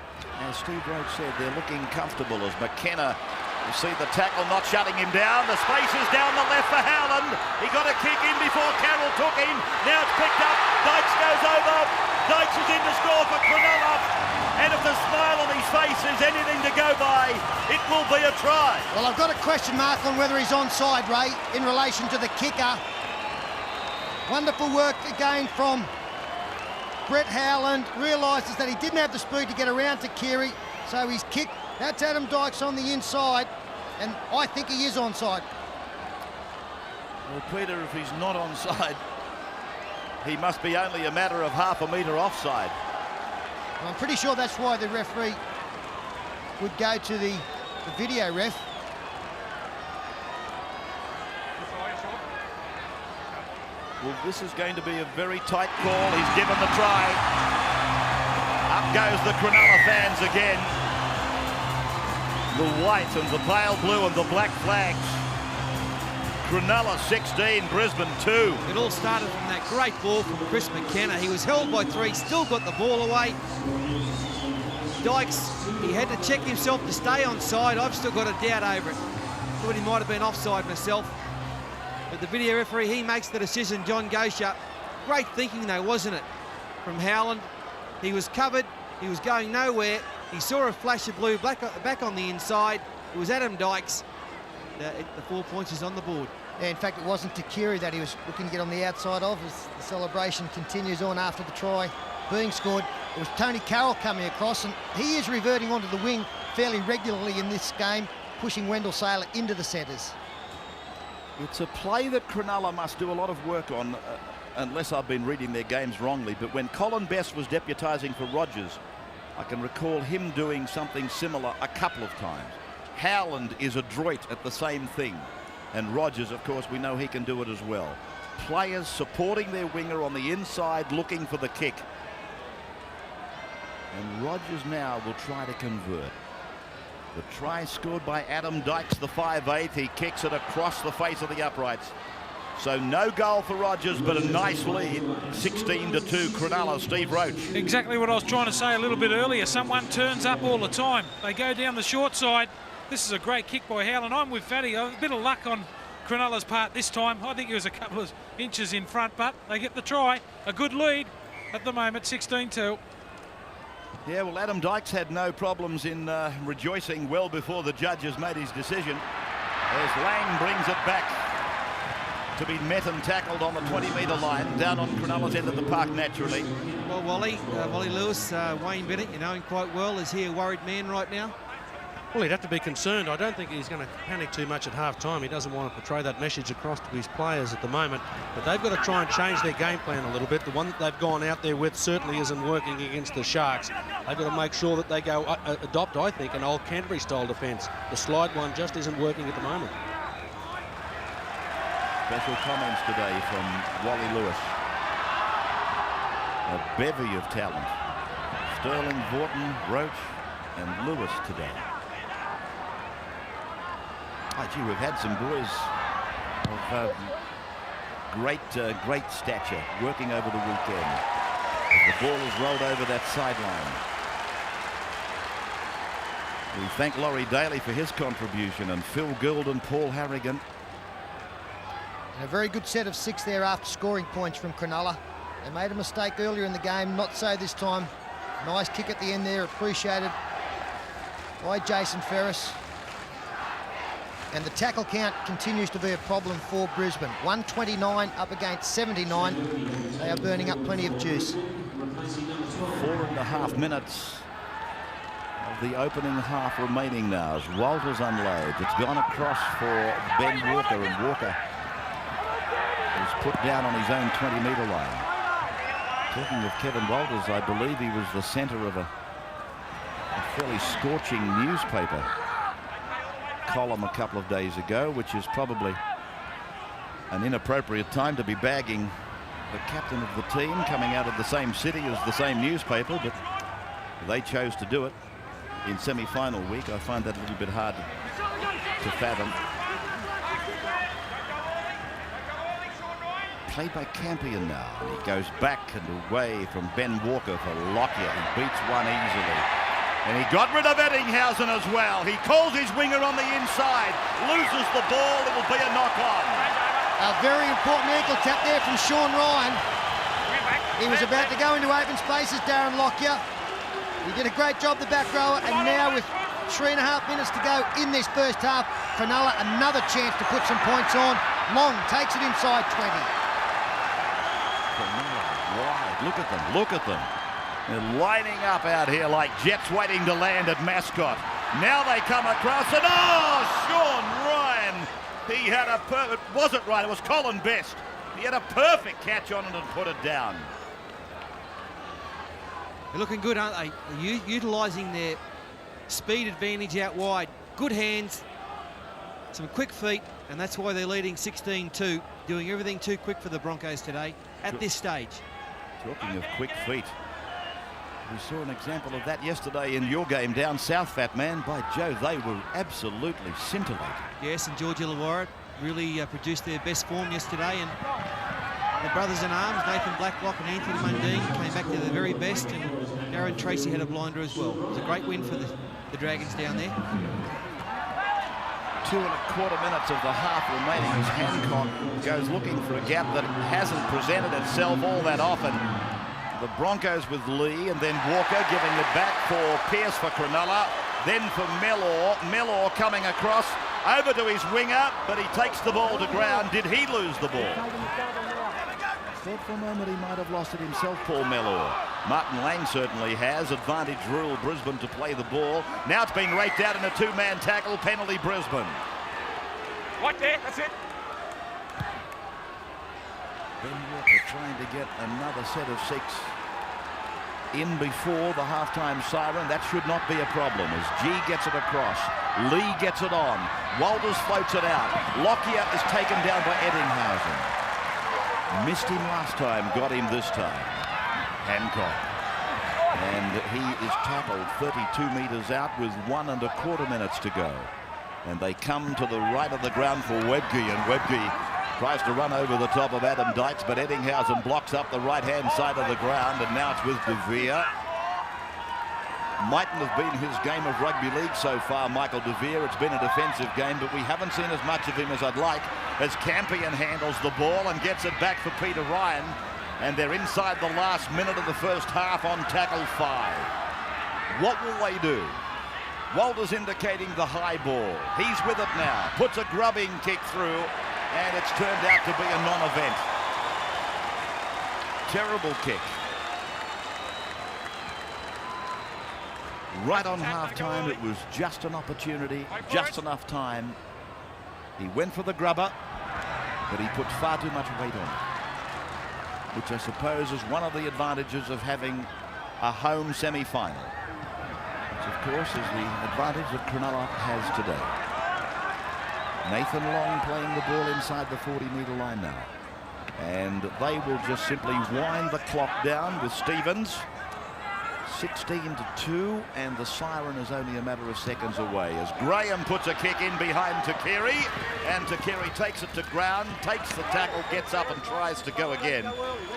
as Steve Roach said, they're looking comfortable as McKenna, you see the tackle not shutting him down. The space is down the left for Howland. He got a kick in before Carroll took him. Now it's picked up. Dykes goes over. Dykes is in to score for Cronulla. And if the smile on his face is anything to go by, it will be a try. Well, I've got a question mark on whether he's onside, Ray, in relation to the kicker. Wonderful work again from Brett Howland. Realises that he didn't have the speed to get around to Keary, so he's kicked. That's Adam Dykes on the inside, and I think he is onside. Well, Peter, if he's not onside, he must be only a matter of half a metre offside. Well, I'm pretty sure that's why the referee would go to the video ref. Well, this is going to be a very tight call. He's given the try. Up goes the Cronulla fans again. The white and the pale blue and the black flags. Cronulla 16, Brisbane 2. It all started from that great ball from Chris McKenna. He was held by 3, still got the ball away. Dykes, he had to check himself to stay onside. I've still got a doubt over it. Thought he might have been offside myself. But the video referee, he makes the decision, John Gosha. Great thinking though, wasn't it, from Howland? He was covered, he was going nowhere. He saw a flash of blue back on the inside. It was Adam Dykes. The 4 points is on the board. Yeah, in fact, it wasn't Takiri that he was looking to get on the outside of as the celebration continues on after the try being scored. It was Tony Carroll coming across, and he is reverting onto the wing fairly regularly in this game, pushing Wendell Saylor into the centres. It's a play that Cronulla must do a lot of work on, unless I've been reading their games wrongly. But when Colin Best was deputising for Rogers, I can recall him doing something similar a couple of times. Howland is adroit at the same thing. And Rogers, of course, we know he can do it as well. Players supporting their winger on the inside, looking for the kick. And Rogers now will try to convert. The try scored by Adam Dykes, the 5'8". He kicks it across the face of the uprights. So no goal for Rogers, but a nice lead. 16-2, Cronulla. Steve Roach. Exactly what I was trying to say a little bit earlier. Someone turns up all the time. They go down the short side. This is a great kick by Howland. I'm with Fatty. A bit of luck on Cronulla's part this time. I think he was a couple of inches in front, but they get the try. A good lead at the moment, 16-2. Yeah, well, Adam Dykes had no problems in rejoicing well before the judges made his decision. As Lang brings it back to be met and tackled on the 20-metre line, down on Cronulla's end of the park naturally. Well, Wally Lewis, Wayne Bennett, you know him quite well. Is he a worried man right now? Well, he'd have to be concerned. I don't think he's going to panic too much at half-time. He doesn't want to portray that message across to his players at the moment. But they've got to try and change their game plan a little bit. The one that they've gone out there with certainly isn't working against the Sharks. They've got to make sure that they go adopt, I think, an old Canterbury-style defence. The slide one just isn't working at the moment. Special comments today from Wally Lewis. A bevy of talent. Sterling, Vorton, Roach and Lewis today. Oh, gee, we've had some boys of great stature working over the weekend. As the ball is rolled over that sideline. We thank Laurie Daly for his contribution, and Phil Gould and Paul Harrigan. And a very good set of 6 there after scoring points from Cronulla. They made a mistake earlier in the game, not so this time. Nice kick at the end there, appreciated by Jason Ferris. And the tackle count continues to be a problem for Brisbane. 129 up against 79. They are burning up plenty of juice. 4.5 minutes of the opening half remaining now as Walters unloads. It's gone across for Ben Walker, and Walker is put down on his own 20-metre line. Talking of Kevin Walters, I believe he was the centre of a fairly scorching newspaper column a couple of days ago, which is probably an inappropriate time to be bagging the captain of the team coming out of the same city as the same newspaper, but they chose to do it in semi-final week. I find that a little bit hard to fathom. played by Campion now. And he goes back and away from Ben Walker for Lockyer. He beats one easily. And he got rid of Eddinghausen as well. He calls his winger on the inside, loses the ball, it will be a knock-on. A very important ankle tap there from Sean Ryan. He was about to go into open spaces, Darren Lockyer. He did a great job, the back rower, and now with 3.5 minutes to go in this first half, Cronulla another chance to put some points on. Long takes it inside 20. Cronulla wide, look at them, look at them. They're lining up out here like jets waiting to land at Mascot. Now they come across and Sean Ryan. He had a perfect, wasn't right, it was Colin Best. He had a perfect catch on it and put it down. They're looking good, aren't they? They're utilising their speed advantage out wide. Good hands, some quick feet, and that's why they're leading 16-2, doing everything too quick for the Broncos today at this stage. Talking of quick feet, we saw an example of that yesterday in your game down south, Fat Man. By Jove, they were absolutely scintillating. Yes, and Georgia Illawarra really produced their best form yesterday, and the brothers in arms, Nathan Blacklock and Anthony Mundine, came back to their very best, and Darren Tracy had a blinder as well. It was a great win for the Dragons down there. 2.25 minutes of the half remaining as Hancock goes looking for a gap that hasn't presented itself all that often. The Broncos with Lee, and then Walker giving it back for Pearce for Cronulla, then for Mellor. Mellor coming across over to his winger, but he takes the ball to ground. Did he lose the ball? I thought for a moment he might have lost it himself, Paul Mellor. Martin Lang certainly has. Advantage rule Brisbane to play the ball. Now it's been raked out in a two-man tackle, penalty Brisbane. Right there, that's it. Ben Walker trying to get another set of 6 in before the halftime siren. That should not be a problem as G gets it across. Lee gets it on. Walters floats it out. Lockyer is taken down by Eddinghausen. Missed him last time, got him this time. Hancock. And he is tackled 32 metres out with 1.25 minutes to go. And they come to the right of the ground for Webke, and Webke tries to run over the top of Adam Dykes, but Eddinghausen blocks up the right-hand side of the ground, and now it's with De Vere. Mightn't have been his game of rugby league so far, Michael De Vere. It's been a defensive game, but we haven't seen as much of him as I'd like, as Campion handles the ball and gets it back for Peter Ryan, and they're inside the last minute of the first half on tackle 5. What will they do? Walters indicating the high ball. He's with it now, puts a grubbing kick through, and it's turned out to be a non-event. Terrible kick. Right on half-time, it was just an opportunity, just enough time. He went for the grubber, but he put far too much weight on it, which I suppose is one of the advantages of having a home semi-final, which of course is the advantage that Cronulla has today. Nathan Long playing the ball inside the 40-metre line now. And they will just simply wind the clock down with Stevens. 16-2, and the siren is only a matter of seconds away as Graham puts a kick in behind Takiri, and Takiri takes it to ground, takes the tackle, gets up and tries to go again.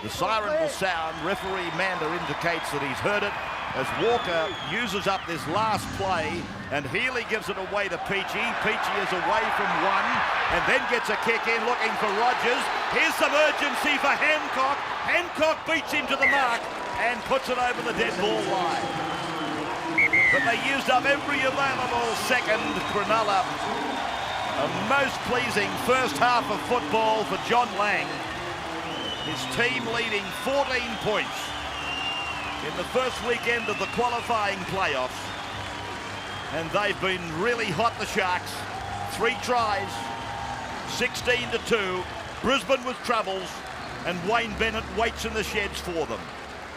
The siren will sound. Referee Mander indicates that he's heard it as Walker uses up this last play, and Healy gives it away to Peachy. Peachy is away from one and then gets a kick in looking for Rogers. Here's some urgency for Hancock. Hancock beats him to the mark and puts it over the dead ball line. But they used up every available second. Cronulla, a most pleasing first half of football for John Lang. His team leading 14 points in the first weekend of the qualifying playoffs. And they've been really hot, the Sharks. 3 tries, 16-2. Brisbane with troubles, and Wayne Bennett waits in the sheds for them.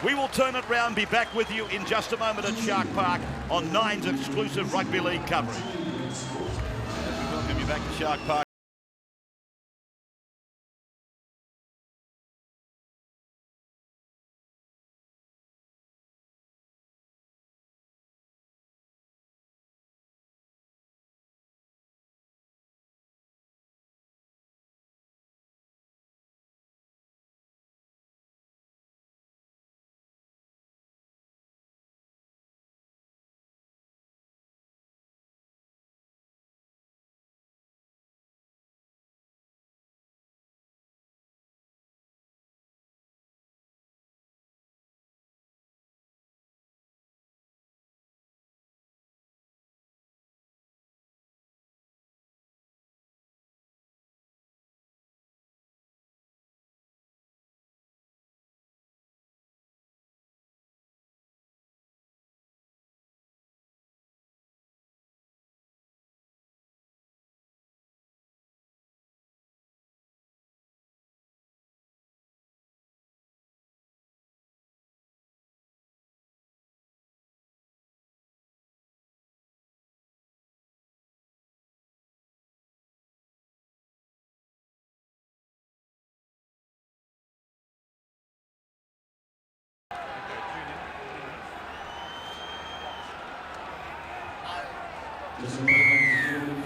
We will turn it round, be back with you in just a moment at Shark Park on Nine's exclusive rugby league coverage. As we welcome you back to Shark Park.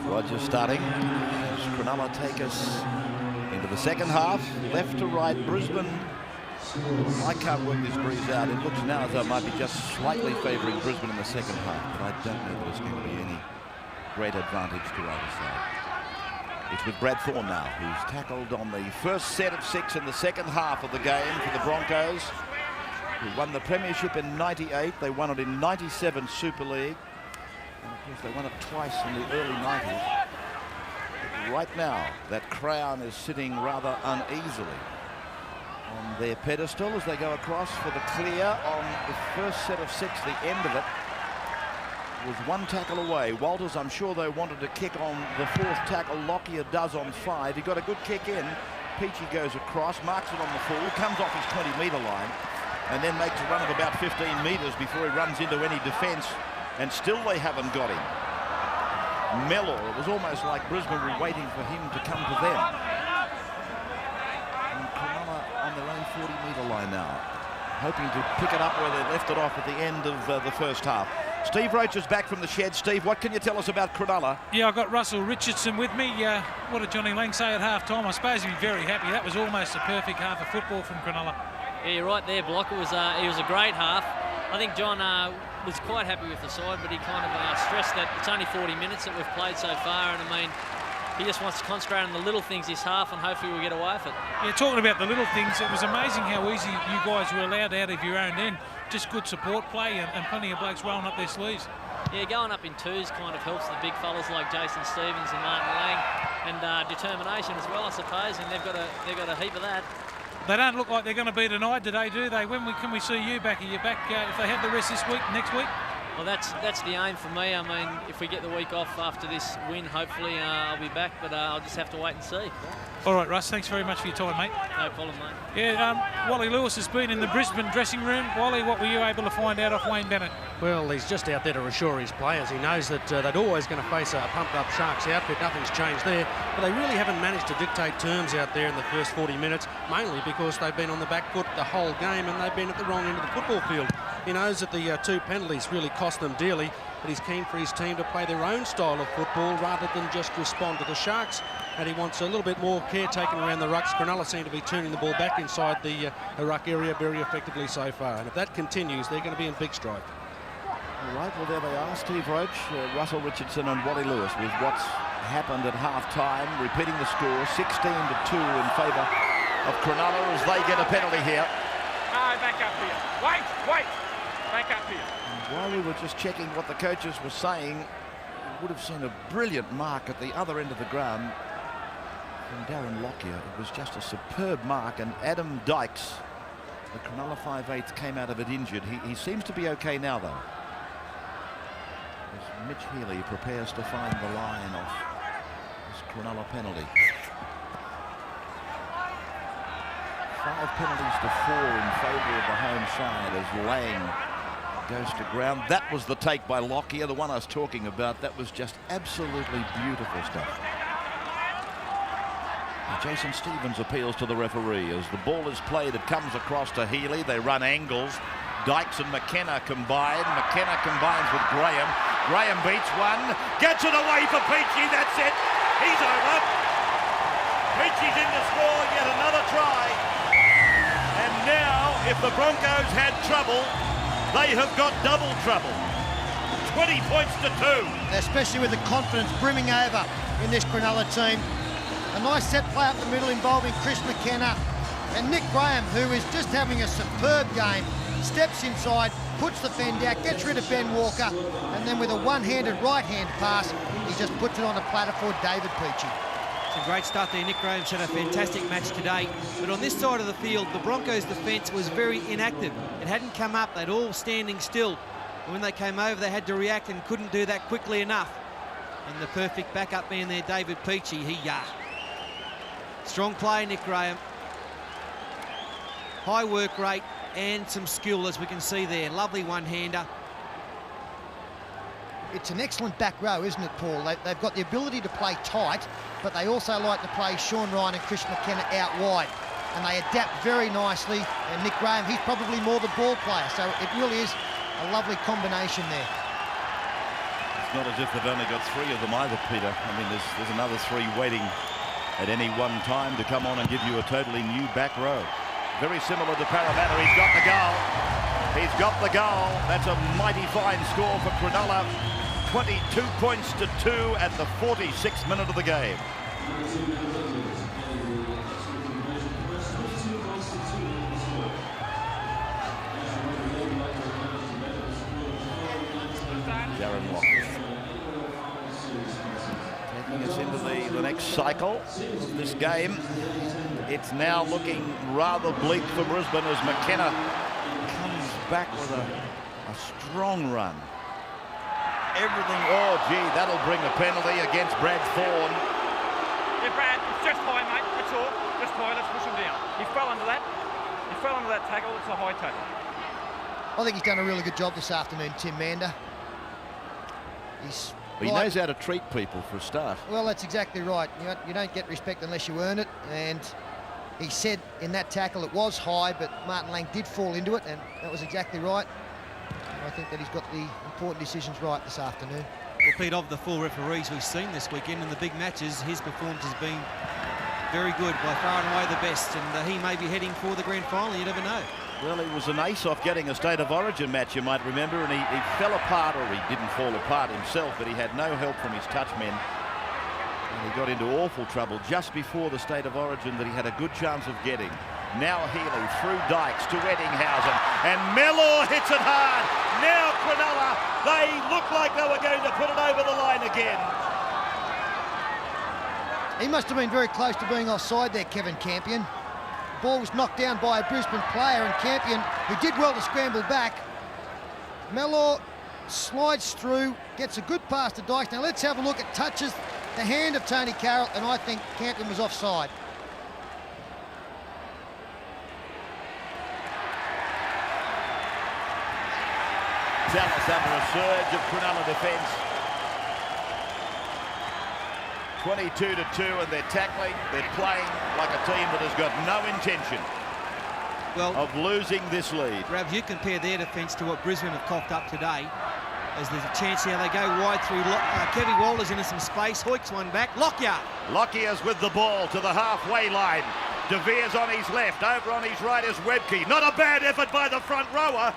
Rogers starting as Cronulla take us into the second half. Left to right, Brisbane. I can't work this breeze out. It looks now as though it might be just slightly favouring Brisbane in the second half, but I don't know that it's going to be any great advantage to either side. It's with Brad Thorne now, who's tackled on the first set of 6 in the second half of the game for the Broncos, who won the premiership in '98. They won it in '97 Super League. And of course, they won it twice in the early '90s. But right now, that crown is sitting rather uneasily on their pedestal as they go across for the clear on the first set of 6. The end of it was one tackle away. Walters, I'm sure they wanted to kick on the fourth tackle. Lockyer does on 5. He got a good kick in. Peachy goes across, marks it on the full, comes off his 20-metre line, and then makes a run of about 15 metres before he runs into any defence, and still they haven't got him. Mellor, it was almost like Brisbane were waiting for him to come to them. And Cronulla on their own 40-metre line now, hoping to pick it up where they left it off at the end of the first half. Steve Roach is back from the shed. Steve, what can you tell us about Cronulla? Yeah, I've got Russell Richardson with me. What did Johnny Lang say at half-time? I suppose he'd be very happy. That was almost a perfect half of football from Cronulla. Yeah, you're right there, Block. It was a great half. I think John was quite happy with the side, but he kind of stressed that it's only 40 minutes that we've played so far, and I mean, he just wants to concentrate on the little things this half, and hopefully we'll get away with it. Yeah, talking about the little things, it was amazing how easy you guys were allowed out of your own end. Just good support play and plenty of blokes rolling up their sleeves. Yeah, going up in twos kind of helps the big fellas like Jason Stevens and Martin Lang, and determination as well, I suppose, and they've got a heap of that. They don't look like they're going to be denied today, do they? When can we see you back? Are you back if they have the rest this week, next week? Well, that's the aim for me. I mean, if we get the week off after this win, hopefully I'll be back, but I'll just have to wait and see. All right, Russ, thanks very much for your time, mate. No problem, mate. Yeah, Wally Lewis has been in the Brisbane dressing room. Wally, what were you able to find out off Wayne Bennett? Well, he's just out there to reassure his players. He knows that they're always going to face a pumped-up Sharks outfit. Nothing's changed there, but they really haven't managed to dictate terms out there in the first 40 minutes, mainly because they've been on the back foot the whole game and they've been at the wrong end of the football field. He knows that the 2 penalties really cost them dearly, but he's keen for his team to play their own style of football rather than just respond to the Sharks. And he wants a little bit more care taken around the rucks. Cronulla seem to be turning the ball back inside the ruck area very effectively so far. And if that continues, they're going to be in big strife. All right, well, there they are. Steve Roach, Russell Richardson and Wally Lewis with what's happened at half-time, repeating the score, 16-2 in favour of Cronulla as they get a penalty here. Back up here. Wait. Back up here. And while we were just checking what the coaches were saying, you would have seen a brilliant mark at the other end of the ground from Darren Lockyer. It was just a superb mark, and Adam DYKES, the Cronulla 5/8, came out of it injured. He seems to be okay now, though, as Mitch Healy prepares to find the line of this Cronulla penalty. 5 penalties to 4 in favour of the home side as Lang goes to ground. That was the take by Lockyer, the one I was talking about. That was just absolutely beautiful stuff. And Jason Stevens appeals to the referee as the ball is played. It comes across to Healy. They run angles. DYKES and McKenna combine. McKenna combines with Graham. Graham beats one, gets it away for Peachy. That's it. He's over. Peachy's in to score yet another try. And now, if the Broncos had trouble, they have got double trouble. 20 points to 2. Especially with the confidence brimming over in this Cronulla team. A nice set play up the middle involving Chris McKenna. And Nick Graham, who is just having a superb game, steps inside, puts the fend out, gets rid of Ben Walker, and then with a one-handed right-hand pass, he just puts it on a platter for David Peachy. It's a great start there. Nick Graham's had a fantastic match today. But on this side of the field, the Broncos' defence was very inactive. It hadn't come up. They'd all standing still. And when they came over, they had to react and couldn't do that quickly enough. And the perfect backup man there, David Peachy, strong play, Nick Graham. High work rate and some skill, as we can see there. Lovely one-hander. It's an excellent back row, isn't it, Paul? They've got the ability to play tight, but they also like to play Sean Ryan and Chris McKenna out wide. And they adapt very nicely. And Nick Graham, he's probably more the ball player. So it really is a lovely combination there. It's not as if they've only got 3 of them either, Peter. I mean, there's another 3 waiting at any one time to come on and give you a totally new back row. Very similar to Parramatta. He's got the goal. He's got the goal. That's a mighty fine score for Cronulla. 22 points to 2 at the 46th minute of the game. Darren Lockyer taking us into the next cycle of this game. It's now looking rather bleak for Brisbane as McKenna comes back with a strong run. Everything, oh gee, that'll bring a penalty against Brad Thorne. Yeah, Brad, it's just high, mate, that's all. Just high, let's push him down. He fell under that. He fell under that tackle, it's a high tackle. I think he's done a really good job this afternoon, Tim Mander. He knows how to treat people for a start. Well, that's exactly right. You don't get respect unless you earn it, and he said in that tackle it was high, but Martin Lang did fall into it, and that was exactly right. And I think that he's got the important decisions right this afternoon. Well, Pete, of the 4 referees we've seen this weekend in the big matches, his performance has been very good, by far and away the best, and he may be heading for the grand final, you never know. Well, he was an ace off getting a State of Origin match, you might remember, and he fell apart, or he didn't fall apart himself, but he had no help from his touch men. And he got into awful trouble just before the State of Origin that he had a good chance of getting. Now Healy through Dykes to Eddinghausen, and Mellor hits it hard. Now Cronulla, they look like they were going to put it over the line again. He must have been very close to being offside there, Kevin Campion. The ball was knocked down by a Brisbane player, and Campion, who did well to scramble back. Mellor slides through, gets a good pass to Dykes. Now let's have a look. It touches the hand of Tony Carroll, and I think Campion was offside. Dallas under a surge of Cronulla defence. 22 to 2, and they're tackling. They're playing like a team that has got no intention of losing this lead. Rabs, you compare their defence to what Brisbane have coughed up today, as there's a chance here they go wide through. Kevin Walters into some space. Hoyks one back. Lockyer's with the ball to the halfway line. De Vere's on his left. Over on his right is Webke. Not a bad effort by the front rower.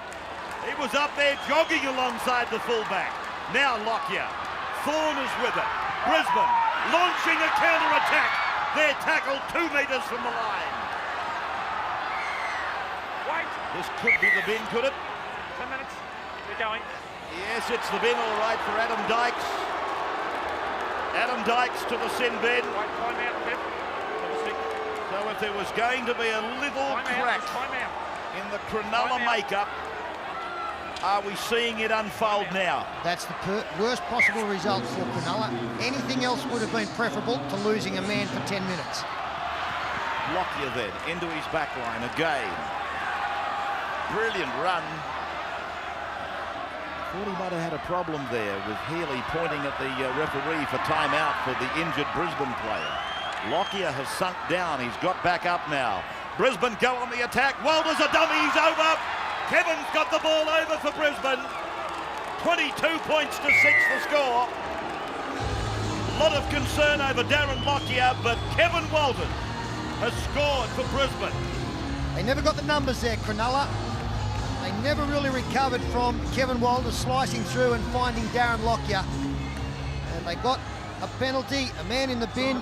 He was up there jogging alongside the fullback. Now Lockyer. Thorne is with it. Brisbane launching a counter-attack. They're tackled 2 metres from the line. Wait. This could be the bin, could it? 10 minutes. We're going. Yes, it's the bin, all right, for Adam Dykes. Adam Dykes to the sin bin. Wait, time out, Pep. Number 6. So if there was going to be a little crack in the Cronulla makeup, are we seeing it unfold now? That's the worst possible result for Cronulla. Anything else would have been preferable to losing a man for 10 minutes. Lockyer then into his back line again. Brilliant run. Thought he might have had a problem there with Healy pointing at the referee for timeout for the injured Brisbane player. Lockyer has sunk down. He's got back up now. Brisbane go on the attack. Walters a dummy. He's over. Kevin's got the ball over for Brisbane. 22 points to 6 the score. A lot of concern over Darren Lockyer, but Kevin Walters has scored for Brisbane. They never got the numbers there, Cronulla. They never really recovered from Kevin Walters slicing through and finding Darren Lockyer. And they got a penalty, a man in the bin.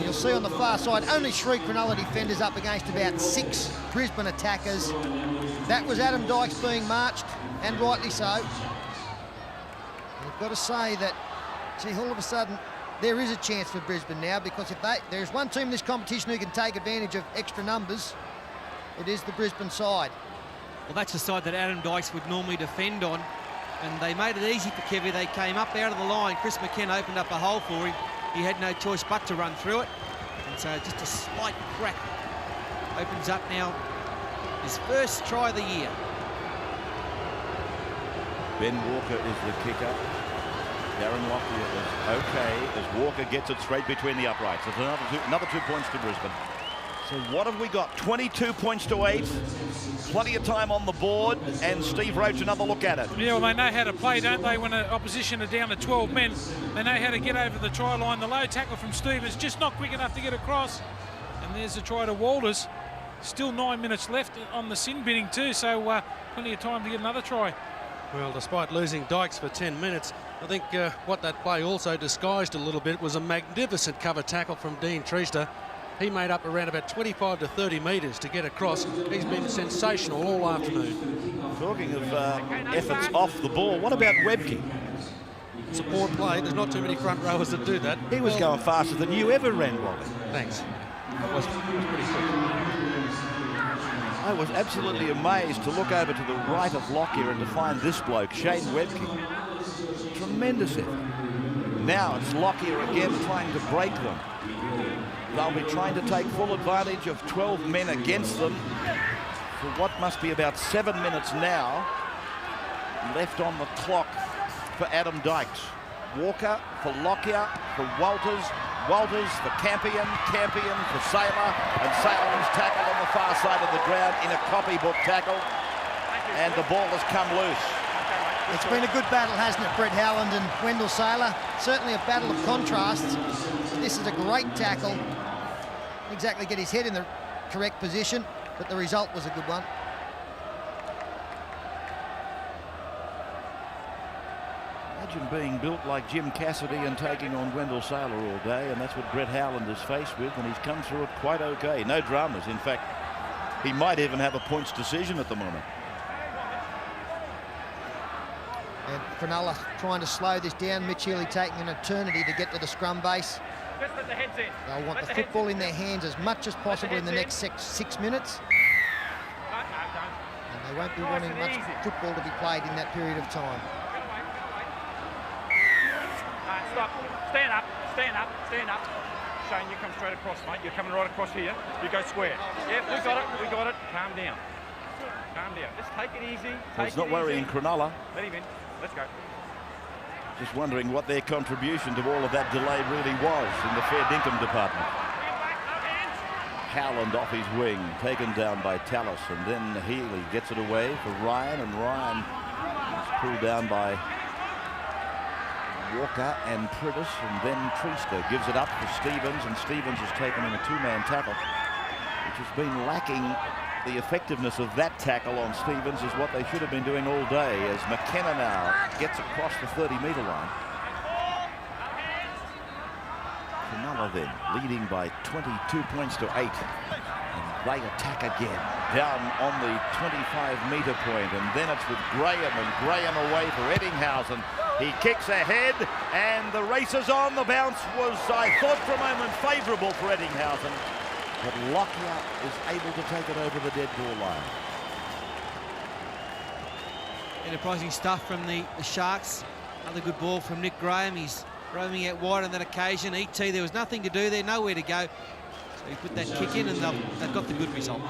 You'll see on the far side, only 3 Cronulla defenders up against about 6 Brisbane attackers. That was Adam Dykes being marched, and rightly so. We've got to say that, gee, all of a sudden, there is a chance for Brisbane now, because if there's one team in this competition who can take advantage of extra numbers, it is the Brisbane side. Well, that's the side that Adam Dykes would normally defend on, and they made it easy for Kevy. They came up out of the line. Chris McKenna opened up a hole for him. He had no choice but to run through it, and so just a slight crack opens up now his first try of the year. Ben Walker is the kicker. Darren Lockyer is okay as Walker gets it straight between the uprights. It's another 2 points to Brisbane. So what have we got? 22 points to 8. Plenty of time on the board, and Steve Roach another look at it. Yeah, well, they know how to play, don't they, when the opposition are down to 12 men. They know how to get over the try line. The low tackle from Stevens, just not quick enough to get across. And there's a try to Walters. Still 9 minutes left on the sin binning too, so plenty of time to get another try. Well, despite losing Dykes for 10 minutes, I think what that play also disguised a little bit was a magnificent cover tackle from Dean Treaster. He made up around about 25 to 30 metres to get across. He's been sensational all afternoon. Talking of efforts off the ball, what about Webke? It's a poor play. There's not too many front rowers that do that. He was going faster than you ever ran, Wally. Thanks. It was pretty quick. I was absolutely amazed to look over to the right of Lockyer and to find this bloke, Shane Webke. Tremendous effort. Now it's Lockyer again trying to break them. They'll be trying to take full advantage of 12 men against them for what must be about 7 minutes now left on the clock for Adam Dykes. Walker for Lockyer, for Walters, Walters for Campion, Campion for Saylor, and Saylor is tackled on the far side of the ground in a copybook tackle, and the ball has come loose. It's been a good battle, hasn't it, Brett Howland and Wendell Saylor? Certainly a battle of contrasts. This is a great tackle. Exactly get his head in the correct position, but the result was a good one. Imagine being built like Jim Cassidy and taking on Wendell Saylor all day, and that's what Brett Howland is faced with, and he's come through it quite okay. No dramas. In fact, he might even have a points decision at the moment. And Cronulla trying to slow this down. Mitch Healy taking an eternity to get to the scrum base. Just let the heads in. They'll want the football in their hands as much as possible in the next six minutes. And they won't be wanting much football to be played in that period of time. Stop. Stand up. Stand up. Stand up. Shane, you come straight across, mate. You're coming right across here. You go square. Yep, we got it. We got it. Calm down. Calm down. Just take it easy. It's not worrying Cronulla. Let him in. Let's go. Just wondering what their contribution to all of that delay really was in the fair dinkum department. Howland off his wing, taken down by Tallis, and then Healy gets it away for Ryan, and Ryan is pulled down by Walker and Priddis, and then Treaster gives it up for Stevens, and Stevens is taken in a two-man tackle, which has been lacking. The effectiveness of that tackle on Stevens is what they should have been doing all day, as McKenna now gets across the 30-metre line. Cronulla then leading by 22 points to 8. And they attack again down on the 25-metre point, and then it's with Graham, and Graham away for Eddinghausen. He kicks ahead, and the race is on. The bounce was, I thought for a moment, favourable for Eddinghausen. But Lockyer is able to take it over the dead ball line. Enterprising stuff from the Sharks. Another good ball from Nick Graham. He's roaming out wide on that occasion. ET, there was nothing to do there, nowhere to go. So he put that kick in, and they've got the good result.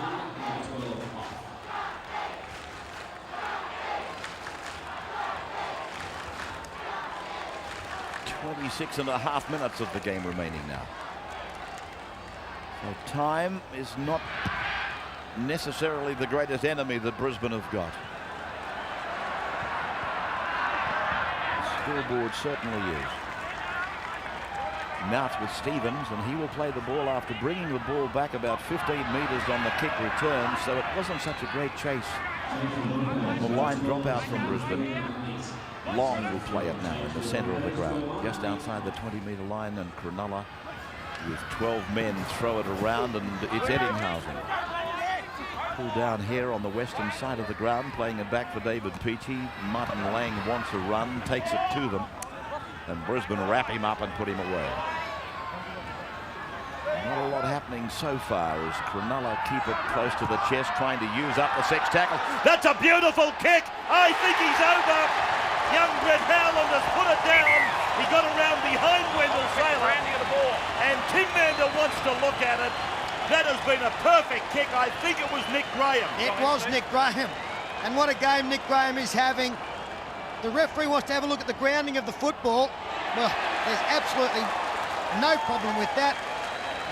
.26.5 minutes of the game remaining now. So time is not necessarily the greatest enemy that Brisbane have got. The scoreboard certainly is. Now it's with Stevens, and he will play the ball after bringing the ball back about 15 metres on the kick return, so it wasn't such a great chase. The line drop out from Brisbane. Long will play it now in the centre of the ground, just outside the 20-metre line, and Cronulla with 12 men throw it around, and it's Eddinghausen. Pulled down here on the western side of the ground, playing it back for David Peachey. Martin Lang wants a run, takes it to them, and Brisbane wrap him up and put him away. Not a lot happening so far as Cronulla keep it close to the chest, trying to use up the six tackle. That's a beautiful kick. I think he's over. Young Brett Howland has put it down. He got around behind Wendell Saylor, and Tim Mander wants to look at it. That has been a perfect kick. I think it was Nick Graham. It was Nick Graham. And what a game Nick Graham is having. The referee wants to have a look at the grounding of the football. Well, there's absolutely no problem with that.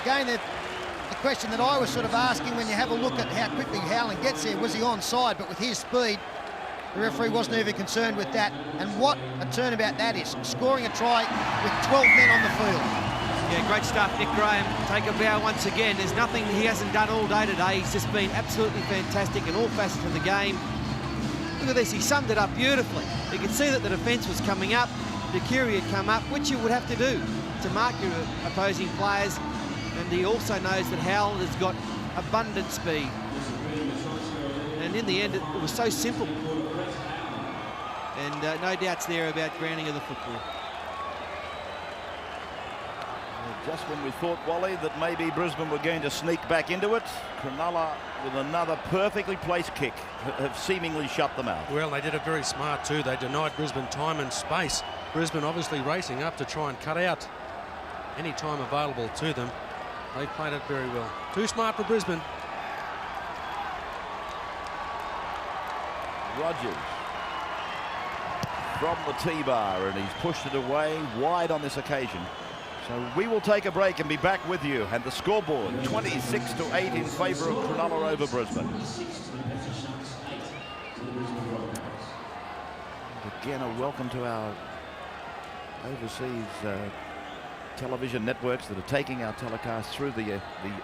Again, the question that I was sort of asking when you have a look at how quickly Howland gets there. Was he onside? But with his speed, the referee wasn't even concerned with that. And what a turnabout that is, scoring a try with 12 men on the field. Yeah, great stuff, Nick Graham. Take a bow once again. There's nothing he hasn't done all day today. He's just been absolutely fantastic in all facets of the game. Look at this, he summed it up beautifully. You can see that the defence was coming up, the Kiri had come up, which you would have to do to mark your opposing players. And he also knows that Howland has got abundant speed. And in the end, it was so simple. And no doubts there about grounding of the football. Just when we thought, Wally, that maybe Brisbane were going to sneak back into it, Cronulla with another perfectly placed kick have seemingly shut them out. Well, they did it very smart too. They denied Brisbane time and space. Brisbane obviously racing up to try and cut out any time available to them. They played it very well. Too smart for Brisbane. Rogers from the T-bar, and he's pushed it away wide on this occasion. So we will take a break and be back with you. And the scoreboard, 26-8 in favour of Cronulla over Brisbane. Again, a welcome to our overseas television networks that are taking our telecast through the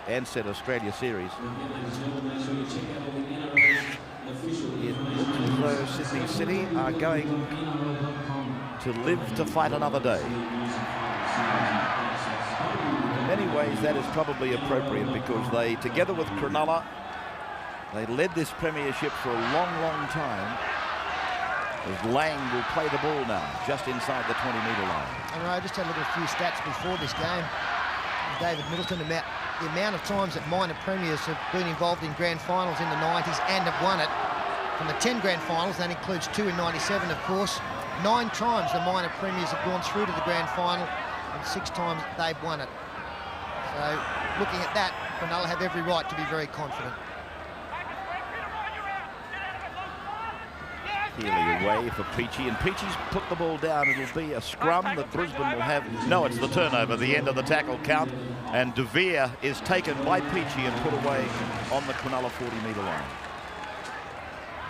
Ansett Australia series. It looks as though Sydney City are going to live to fight another day. In many ways, that is probably appropriate because they, together with Cronulla, they led this premiership for a long, long time. As Lang will play the ball now, just inside the 20-metre line. I just had a look at a few stats before this game. David Middleton, about the amount of times that minor premiers have been involved in grand finals in the 90s and have won it. From the 10 grand finals, that includes 2 in 97, of course. 9 times the minor premiers have gone through to the grand final, and 6 times they've won it. So, looking at that, Cronulla have every right to be very confident. Healy away for Peachy, and Peachy's put the ball down. It'll be a scrum that Brisbane will have. No, it's the turnover, the end of the tackle count, and De Vere is taken by Peachy and put away on the Cronulla 40-metre line.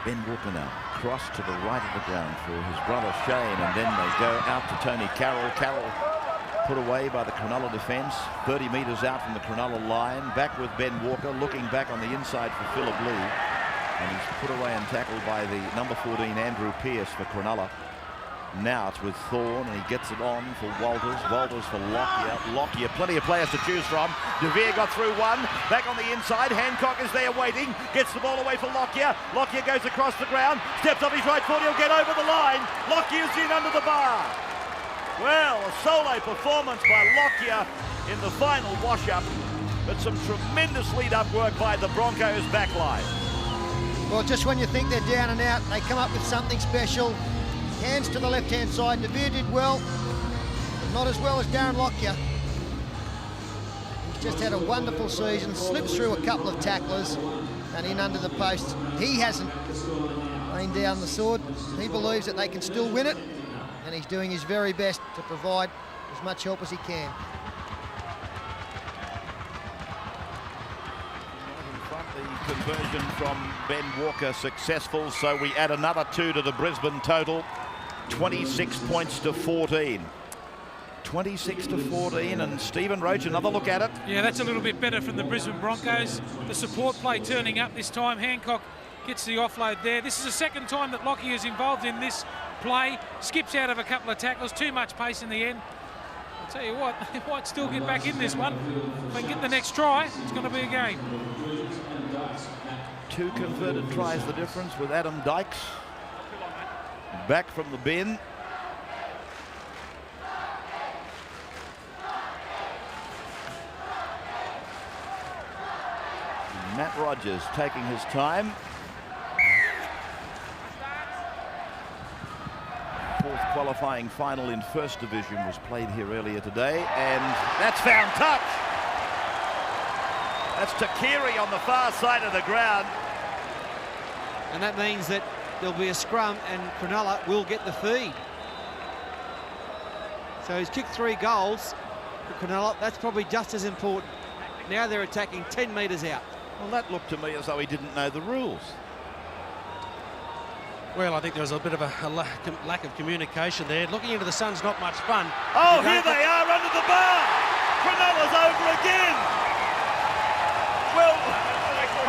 Ben Walker now, cross to the right of the ground for his brother Shane, and then they go out to Tony Carroll. Carroll put away by the Cronulla defence, 30 metres out from the Cronulla line, back with Ben Walker, looking back on the inside for Philip Lee. And he's put away and tackled by the number 14, Andrew Pearce, for Cronulla. Now it's with Thorne, and he gets it on for Walters. Walters for Lockyer. Lockyer, plenty of players to choose from. De Vere got through one. Back on the inside. Hancock is there waiting. Gets the ball away for Lockyer. Lockyer goes across the ground. Steps off his right foot. He'll get over the line. Lockyer's in under the bar. Well, a solo performance by Lockyer in the final wash-up. But some tremendous lead-up work by the Broncos backline. Well, just when you think they're down and out, they come up with something special. Hands to the left-hand side. De Vere did well, but not as well as Darren Lockyer. He's just had a wonderful season, slips through a couple of tacklers and in under the post. He hasn't laid down the sword. He believes that they can still win it, and he's doing his very best to provide as much help as he can. The conversion from Ben Walker successful, so we add another 2 to the Brisbane total. 26 points to 14. 26 to 14, and Stephen Roach, another look at it. Yeah, that's a little bit better from the Brisbane Broncos. The support play turning up this time. Hancock gets the offload there. This is the second time that Lockyer is involved in this play. Skips out of a couple of tackles, too much pace in the end. I'll tell you what, they might still get back in this one. If they get the next try, it's going to be a game. 2 converted tries the difference with Adam DYKES back from the bin. Matt Rogers taking his time. 4th qualifying final in First Division was played here earlier today, and that's found touch. That's Takiri on the far side of the ground. And that means that there'll be a scrum and Cronulla will get the feed. So he's kicked 3 goals for Cronulla. That's probably just as important. Now they're attacking 10 metres out. Well, that looked to me as though he didn't know the rules. Well, I think there was a bit of a lack of communication there. Looking into the sun's not much fun. Oh, here they are under the bar. Cronulla's over again. Well,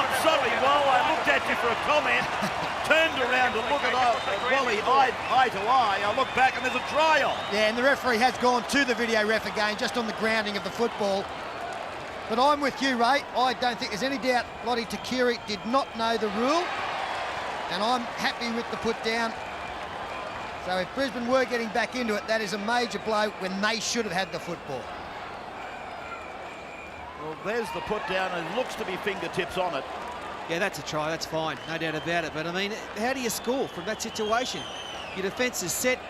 I'm sorry, Wal, I looked at you for a comment, turned around to look at Wally eye to eye. I look back and there's a try on. Yeah, and the referee has gone to the video ref again, just on the grounding of the football. But I'm with you, Ray. I don't think there's any doubt Lottie Takiri did not know the rule. And I'm happy with the put down. So if Brisbane were getting back into it, that is a major blow when they should have had the football. Well, there's the put down, and it looks to be fingertips on it. Yeah, that's a try, that's fine, no doubt about it. But I mean, how do you score from that situation? Your defence is set.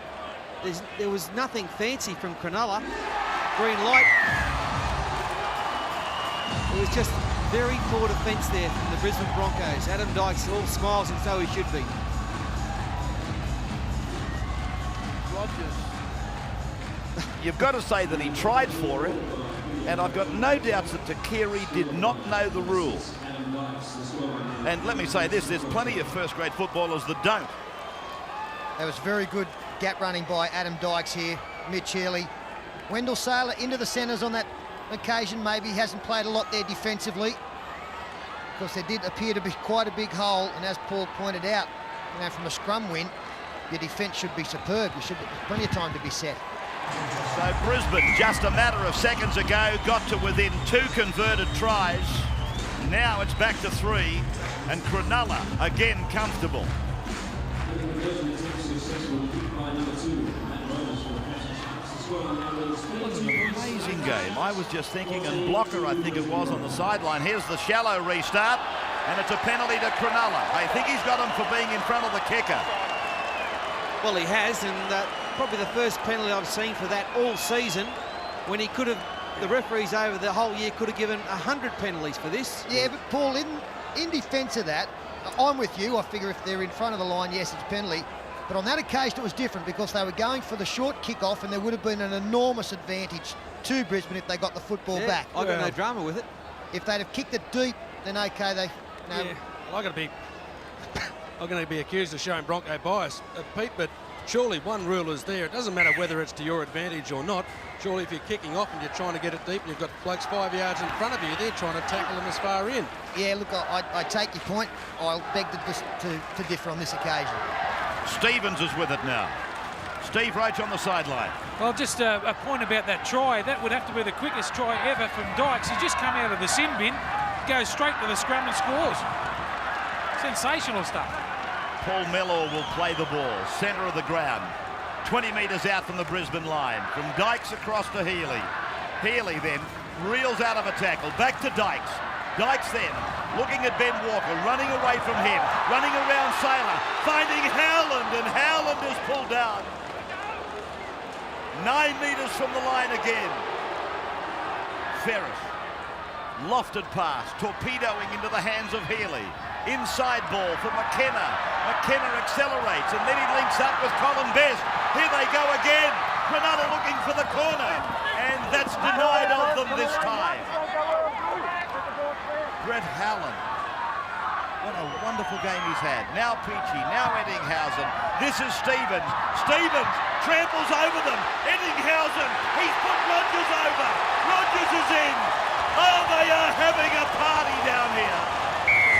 There was nothing fancy from Cronulla. Green light. It was just very poor defence there from the Brisbane Broncos. Adam Dykes all smiles, and so he should be. Rogers, you've got to say that he tried for it, and I've got no doubts that Takiri did not know the rules. And let me say this, there's plenty of first-grade footballers that don't. That was very good gap running by Adam Dykes here. Mitch Healy. Wendell Saylor into the centres on that occasion. Maybe he hasn't played a lot there defensively, because there did appear to be quite a big hole, and as Paul pointed out, you know, from a scrum win, your defence should be superb. You should have plenty of time to be set. So Brisbane, just a matter of seconds ago, got to within 2 converted tries. Now it's back to 3, and Cronulla again comfortable. It's an amazing game. I was just thinking, and Blocker, I think it was, on the sideline. Here's the shallow restart, and it's a penalty to Cronulla. I think he's got him for being in front of the kicker. Well, he has, and probably the first penalty I've seen for that all season, when he could have, the referees over the whole year could have given 100 penalties for this. Yeah, but Paul, in defence of that, I'm with you. I figure if they're in front of the line, yes, it's a penalty. But on that occasion, it was different because they were going for the short kick-off, and there would have been an enormous advantage to Brisbane if they got the football back. I got no drama with it. If they'd have kicked it deep, then okay, they... No. Yeah, I'm going to be accused of showing Bronco bias, Pete, but surely one rule is there. It doesn't matter whether it's to your advantage or not. Surely if you're kicking off and you're trying to get it deep and you've got blokes 5 yards in front of you, they're trying to tackle them as far in. Yeah, look, I take your point. I'll beg to differ on this occasion. Stevens is with it now. Steve Roach on the sideline. Well, just a point about that try. That would have to be the quickest try ever from Dykes. He's just come out of the sin bin, goes straight to the scrum and scores. Sensational stuff. Paul Mellor will play the ball, centre of the ground. 20 metres out from the Brisbane line. From Dykes across to Healy. Healy then reels out of a tackle. Back to Dykes. Dykes then looking at Ben Walker, running away from him, running around Saylor, finding Howland, and Howland is pulled down. 9 metres from the line again. Ferris. Lofted pass, torpedoing into the hands of Healy. Inside ball for McKenna. McKenna accelerates, and then he links up with Colin Best. Here they go again. Cronulla looking for the corner, and that's denied of them this time. Brett Howland. What a wonderful game he's had. Now Peachy, now Eddinghausen. This is Stevens. Stevens tramples over them. Eddinghausen, he's put Rogers over. Rogers is in. Oh, they are having a party down here.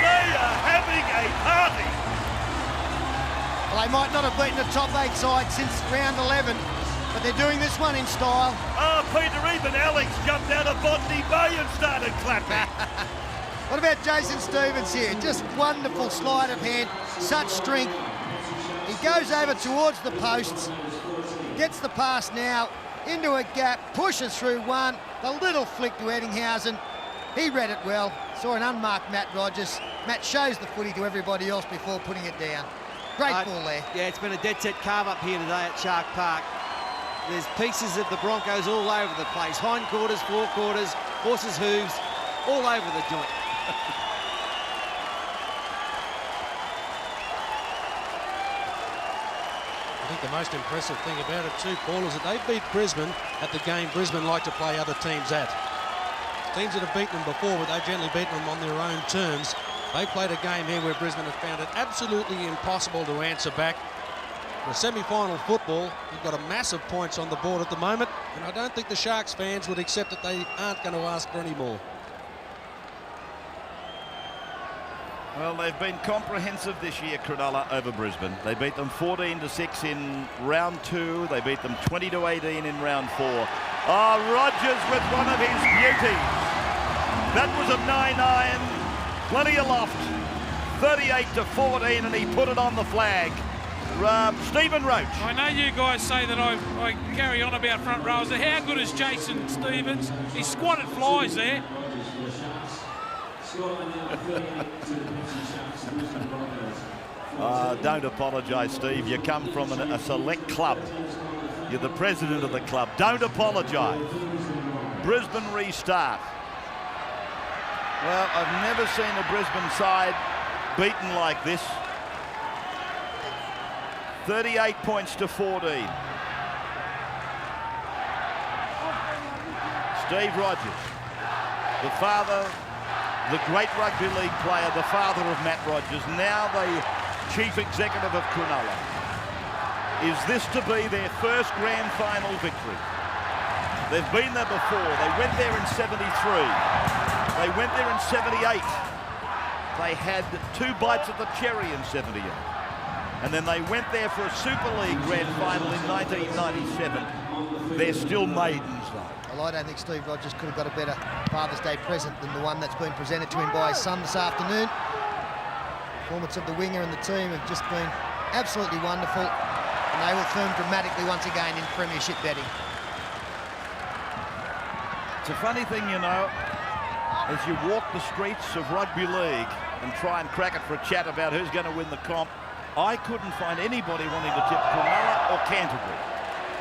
They are having a party. Well, they might not have beaten the top 8 side since round 11, but they're doing this one in style. Oh, Peter, even Alex jumped out of Botany Bay and started clapping. What about Jason Stevens here? Just wonderful sleight of hand, such strength. He goes over towards the posts, gets the pass now, into a gap, pushes through one, the little flick to Eddinghausen. He read it well, saw an unmarked Matt Rogers. Matt shows the footy to everybody else before putting it down. Great ball there. Yeah, it's been a dead set carve up here today at Shark Park. There's pieces of the Broncos all over the place. Hindquarters, forequarters, horses' hooves, all over the joint. I think the most impressive thing about it too, Paul, is that they beat Brisbane at the game Brisbane like to play other teams at. Teams that have beaten them before, but they've generally beaten them on their own terms. They played a game here where Brisbane have found it absolutely impossible to answer back. The semi-final football, you've got a massive points on the board at the moment, and I don't think the Sharks fans would accept that they aren't going to ask for any more. Well, they've been comprehensive this year, Cronulla, over Brisbane. They beat them 14-6 in round 2. They beat them 20-18 in round 4. Oh, Rogers with one of his beauties. That was a 9-iron, plenty of loft, 38-14, and he put it on the flag. Stephen Roach. I know you guys say that I carry on about front rows. How good is Jason Stevens? He squatted flies there. Don't apologise, Steve. You come from a select club. You're the president of the club. Don't apologise. Brisbane restart. Well, I've never seen a Brisbane side beaten like this. 38 points to 14. Steve Rogers, the father, the great rugby league player, the father of Matt Rogers, now the chief executive of Cronulla. Is this to be their first grand final victory? They've been there before. They went there in 73. They went there in 78. They had 2 bites at the cherry in 78. And then they went there for a Super League grand final in 1997. They're still maidens, though. Well, I don't think Steve Rogers could have got a better Father's Day present than the one that's been presented to him by his son this afternoon. The performance of the winger and the team have just been absolutely wonderful, and they will firm dramatically once again in premiership betting. It's a funny thing, you know, as you walk the streets of rugby league and try and crack it for a chat about who's going to win the comp, I couldn't find anybody wanting to tip Cronulla or Canterbury.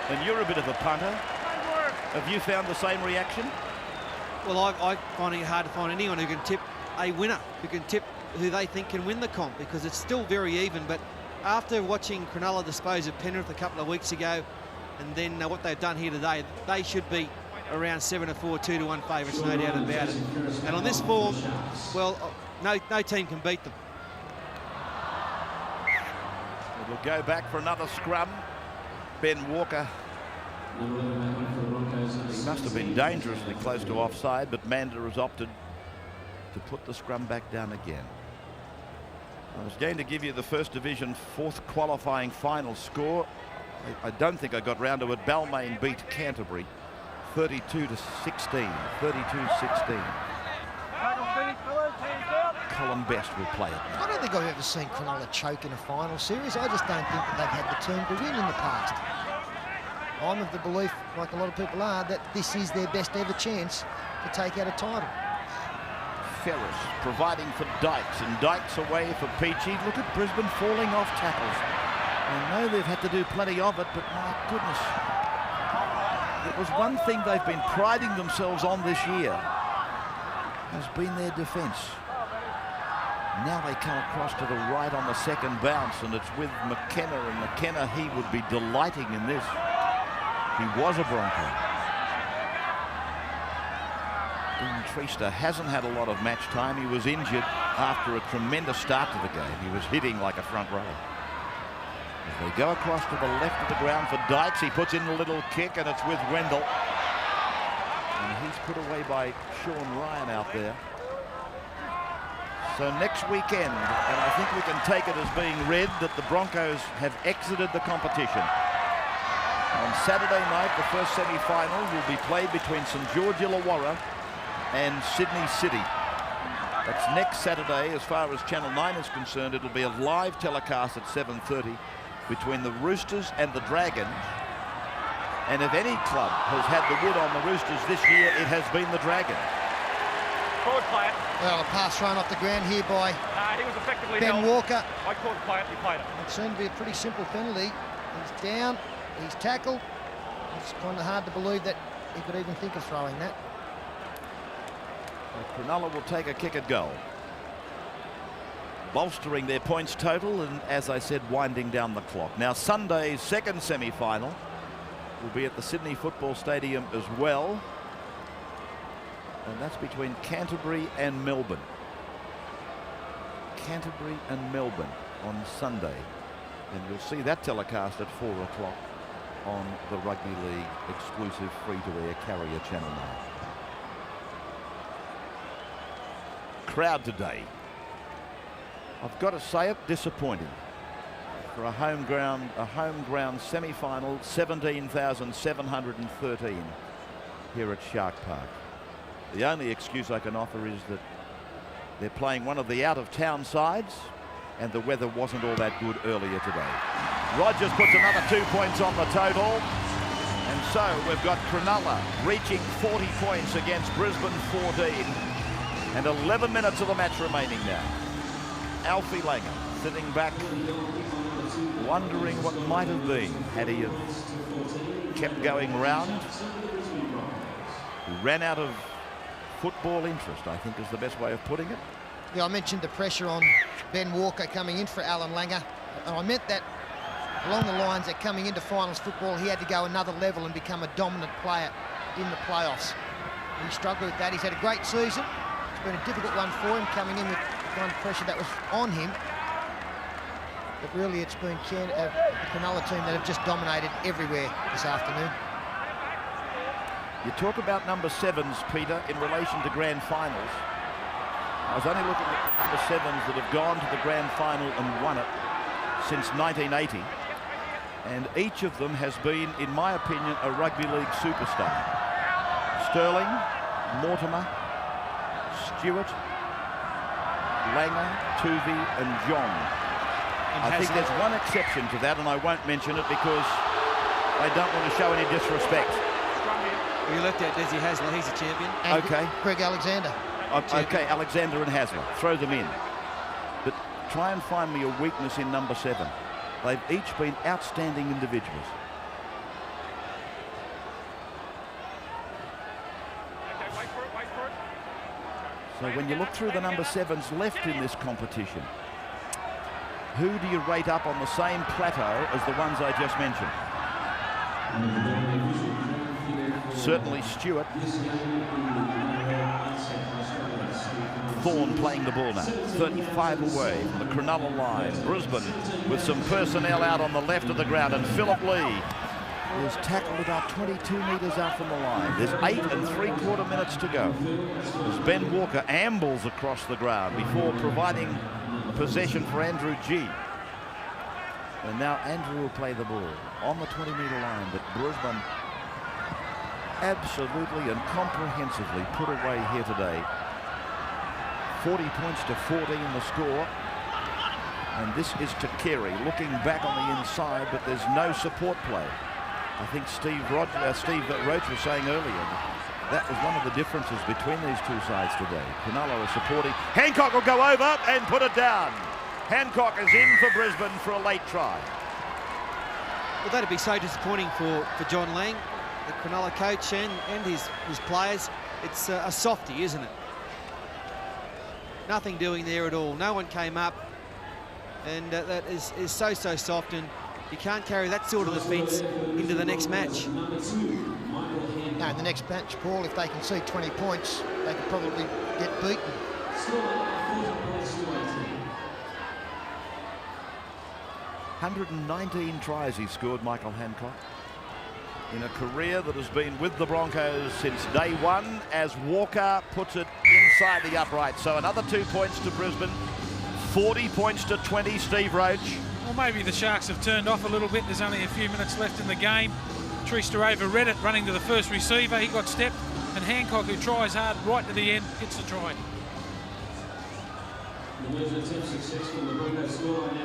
And you're a bit of a punter. Have you found the same reaction? Well, I'm finding it hard to find anyone who can tip a winner, who can tip who they think can win the comp, because it's still very even. But after watching Cronulla dispose of Penrith a couple of weeks ago, and then what they've done here today, they should be around 7-4, 2-1 favourites, no doubt about it. And on this form, well, no team can beat them. We'll go back for another scrum. Ben Walker. He must have been dangerously close to offside, but Manda has opted to put the scrum back down again. I was going to give you the First Division 4th qualifying final score. I don't think I got round to it. Balmain beat Canterbury 32-16. 32-16. Colin Best will play it now. I don't think I've ever seen Cronulla choke in a final series. I just don't think that they've had the team to win in the past. I'm of the belief, like a lot of people are, that this is their best ever chance to take out a title. Ferris providing for Dykes, and Dykes away for Peachy. Look at Brisbane falling off tackles. I know they've had to do plenty of it, but my goodness. It was one thing they've been priding themselves on this year, has been their defence. Now they come across to the right on the second bounce, and it's with McKenna, and McKenna, he would be delighting in this. He was a Bronco. Dean Treaster hasn't had a lot of match time. He was injured after a tremendous start to the game. He was hitting like a front rower. As they go across to the left of the ground for Dykes, he puts in a little kick, and it's with Wendell. And he's put away by Sean Ryan out there. So next weekend, and I think we can take it as being read, that the Broncos have exited the competition. On Saturday night, the first semi-final will be played between St George Illawarra and Sydney City. That's next Saturday. As far as Channel 9 is concerned, it'll be a live telecast at 7:30 between the Roosters and the Dragons. And if any club has had the wood on the Roosters this year, it has been the Dragons. Forward play it. Well, a pass thrown off the ground here by He was effectively Ben held. Walker. I called play it, he played it. It seemed to be a pretty simple penalty. He's down, he's tackled. It's kind of hard to believe that he could even think of throwing that. Cronulla will take a kick at goal, bolstering their points total, and as I said, winding down the clock. Now Sunday's second semi-final will be at the Sydney Football Stadium as well, And that's between Canterbury and Melbourne. Canterbury and Melbourne on Sunday. And you'll see that telecast at 4 o'clock on the Rugby League exclusive free-to-air carrier Channel 9. Crowd today, I've got to say it, disappointing. For a home ground semi-final, 17,713 here at Shark Park. The only excuse I can offer is that they're playing one of the out-of-town sides and the weather wasn't all that good earlier today. Rogers puts another 2 points on the total. And so we've got Cronulla reaching 40 points against Brisbane 14. And 11 minutes of the match remaining now. Alfie Langer sitting back, wondering what might have been had he have kept going round. He ran out of football interest, I think is the best way of putting it. Yeah, I mentioned the pressure on Ben Walker coming in for Alan Langer. And I meant that along the lines that coming into finals football, he had to go another level and become a dominant player in the playoffs. He struggled with that. He's had a great season. It's been a difficult one for him coming in with the kind of pressure that was on him. But really it's been the Cronulla team that have just dominated everywhere this afternoon. You talk about number 7s, Peter, in relation to grand finals. I was only looking at number 7s that have gone to the grand final and won it since 1980. And each of them has been, in my opinion, a rugby league superstar. Sterling, Mortimer, Stewart, Langer, Tuvey and John. I think there's one exception to that, and I won't mention it because I don't want to show any disrespect. Well, you looked at Desi Hasler, he's a champion. And okay. Greg Alexander. Okay, Alexander and Hasler, throw them in. But try and find me a weakness in number 7. They've each been outstanding individuals. So when you look through the number 7s left in this competition, who do you rate up on the same plateau as the ones I just mentioned? Certainly Stewart. Thorne playing the ball now, 35 away from the Cronulla line. Brisbane with some personnel out on the left of the ground, and Philip Lee is tackled about 22 metres out from the line. There's 8 3/4 minutes to go as Ben Walker ambles across the ground before providing possession for Andrew G. And now Andrew will play the ball on the 20-metre line, but Brisbane absolutely and comprehensively put away here today. 40 points to 14 the score. And this is Takeri looking back on the inside, but there's no support play. I think Steve Roach was saying earlier that was one of the differences between these two sides today. Cronulla is supporting. Hancock will go over and put it down. Hancock is in for Brisbane for a late try. Well, that'd be so disappointing for John Lang, the Cronulla coach, and his players. It's a softie, isn't it? Nothing doing there at all. No one came up, and that is so soft, and you can't carry that sort of defence into the next match. No, in the next match, Paul, if they can see 20 points, they could probably get beaten. 119 tries he scored, Michael Hancock, in a career that has been with the Broncos since day one, as Walker puts it inside the upright. So another 2 points to Brisbane, 40 points to 20, Steve Roach. Well, maybe the Sharks have turned off a little bit. There's only a few minutes left in the game. Trista overread it, running to the first receiver. He got stepped, and Hancock, who tries hard right to the end, gets the try.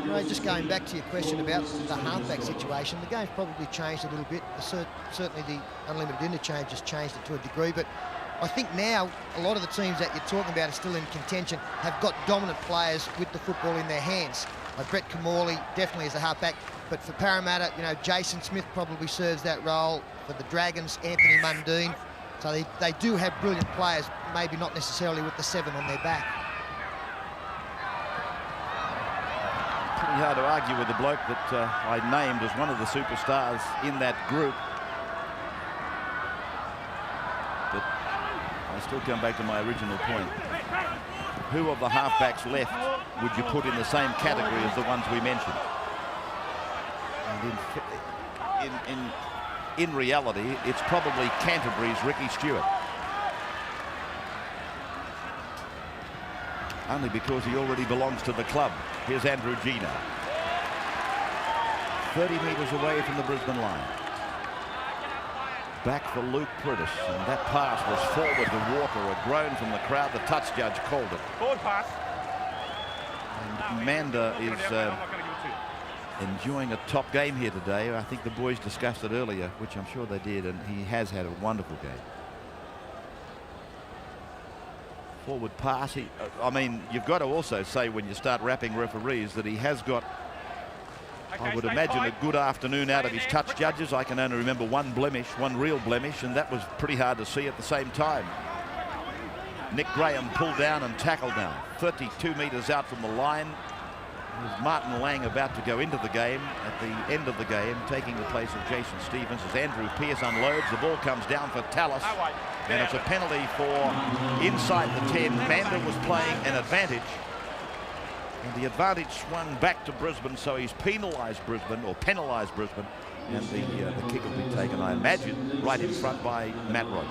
Ray, just going back to your question about the halfback situation, the game's probably changed a little bit. Certainly the unlimited interchange has changed it to a degree, but I think now a lot of the teams that you're talking about are still in contention, have got dominant players with the football in their hands. Like Brett Kamali definitely is a halfback, but for Parramatta, you know, Jason Smith probably serves that role. For the Dragons, Anthony Mundine. So they do have brilliant players, maybe not necessarily with the 7 on their back. Pretty hard to argue with the bloke that I named as one of the superstars in that group. But I still come back to my original point. Who of the halfbacks left would you put in the same category as the ones we mentioned? And in reality, it's probably Canterbury's Ricky Stewart. Only because he already belongs to the club. Here's Andrew Gina. 30 metres away from the Brisbane line. Back for Luke Prentice, and that pass was forward to Walker. A groan from the crowd. The touch judge called it. Forward pass. And Manda is enjoying a top game here today. I think the boys discussed it earlier, which I'm sure they did, and he has had a wonderful game. Forward pass. I mean, you've got to also say when you start rapping referees that he has got, I would imagine, a good afternoon out of his touch judges. I can only remember one blemish, one real blemish, and that was pretty hard to see at the same time. Nick Graham pulled down and tackled now. 32 metres out from the line. There's Martin Lang about to go into the game at the end of the game, taking the place of Jason Stevens as Andrew Pearce unloads. The ball comes down for Tallis, and it's a penalty for inside the 10. Manda was playing an advantage, and the advantage swung back to Brisbane, so he's penalised Brisbane, and the kick will be taken, I imagine, right in front by Matt Rogers.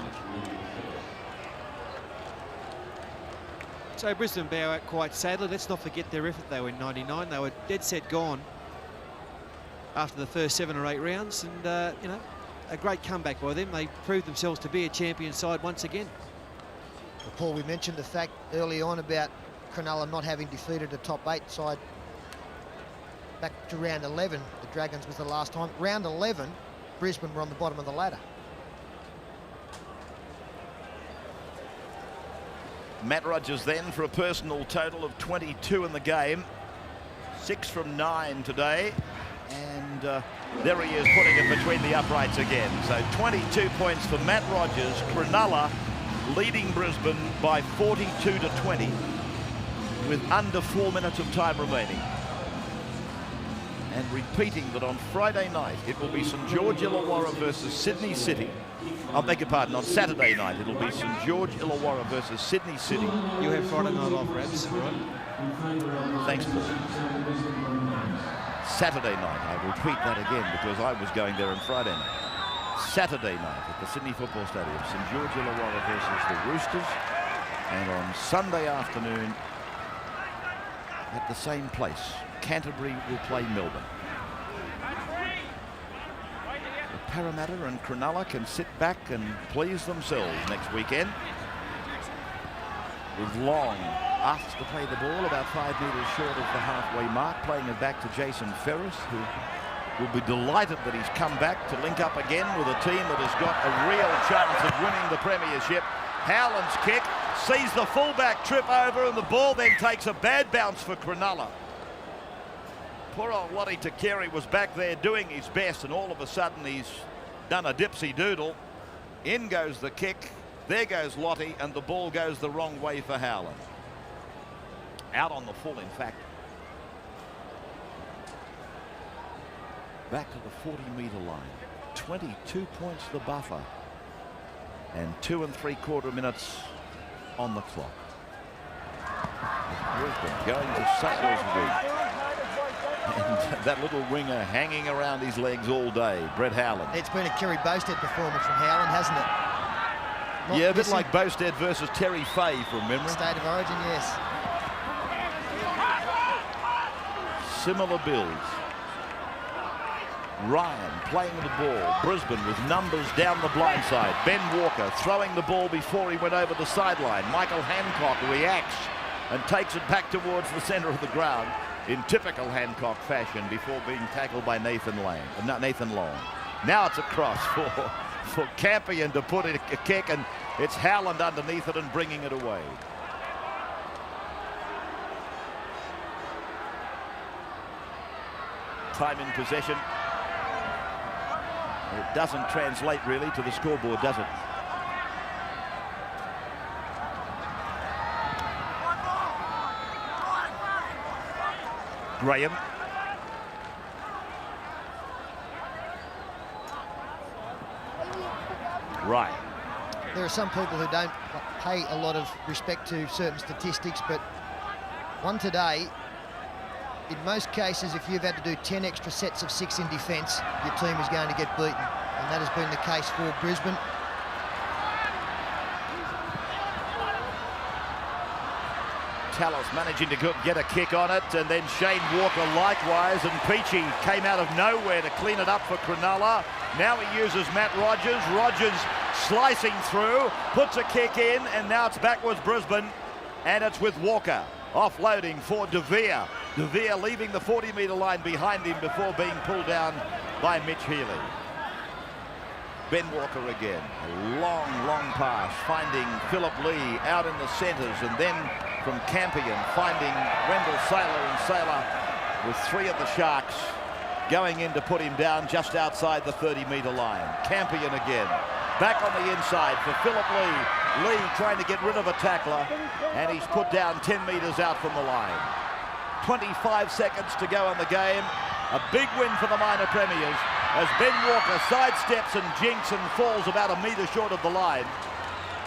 So Brisbane bow out quite sadly. Let's not forget their effort. They were in 99. They were dead set gone after the first 7 or 8 rounds, and you know, a great comeback by them. They proved themselves to be a champion side once again. Well, Paul, we mentioned the fact early on about Cronulla not having defeated a top 8 side back to round 11. The Dragons was the last time. Round 11, Brisbane were on the bottom of the ladder. Matt Rogers then for a personal total of 22 in the game. 6 from 9 today. And there he is, putting it between the uprights again. So 22 points for Matt Rogers. Cronulla leading Brisbane by 42-20 with under 4 minutes of time remaining. And repeating that on Friday night, it will be St George Illawarra versus Sydney City. I beg your pardon, on Saturday night, it'll be St George Illawarra versus Sydney City. You have Friday night off, Rabs, right? Thanks, Paul. Saturday night, I repeat that again because I was going there on Friday night. Saturday night at the Sydney Football Stadium, St George Illawarra versus the Roosters. And on Sunday afternoon, at the same place, Canterbury will play Melbourne. Parramatta and Cronulla can sit back and please themselves next weekend. With Long asked to play the ball about 5 metres short of the halfway mark, playing it back to Jason Ferris, who will be delighted that he's come back to link up again with a team that has got a real chance of winning the premiership. Howland's kick sees the fullback trip over, and the ball then takes a bad bounce for Cronulla. Poor old Lottie Takeri was back there doing his best, and all of a sudden he's done a dipsy doodle. In goes the kick, there goes Lottie, and the ball goes the wrong way for Howland. Out on the full, in fact. Back to the 40-metre line. 22 points the buffer. And 2 3/4 minutes on the clock. Brisbane going to Sackler's wing. And that little winger hanging around his legs all day, Brett Howland. It's been a Kerry Bowstead performance from Howland, hasn't it? Not yeah, a bit like Bowstead versus Terry Fay from memory. State of origin, yes. Similar builds. Ryan playing the ball. Brisbane with numbers down the blind side. Ben Walker throwing the ball before he went over the sideline. Michael Hancock reacts and takes it back towards the centre of the ground in typical Hancock fashion before being tackled by Nathan Long. Now it's a cross for Campion to put in a kick, and it's Howland underneath it and bringing it away. Time in possession. It doesn't translate really to the scoreboard, does it? Graham. Right. there are some people who don't pay a lot of respect to certain statistics, but one today, in most cases, if you've had to do 10 extra sets of 6 in defence, your team is going to get beaten. And that has been the case for Brisbane. Tallis managing to get a kick on it, and then Shane Walker likewise, and Peachy came out of nowhere to clean it up for Cronulla. Now he uses Matt Rogers. Rogers slicing through, puts a kick in, and now it's backwards Brisbane, and it's with Walker. Offloading for De Vere. De Vere leaving the 40-metre line behind him before being pulled down by Mitch Healy. Ben Walker again. A long, long pass, finding Philip Lee out in the centres, and then from Campion finding Wendell Saylor, and Saylor with 3 of the Sharks going in to put him down just outside the 30-metre line. Campion again. Back on the inside for Philip Lee. Lee trying to get rid of a tackler, and he's put down 10 metres out from the line. 25 seconds to go in the game. A big win for the minor premiers as Ben Walker sidesteps and jinks and falls about a metre short of the line.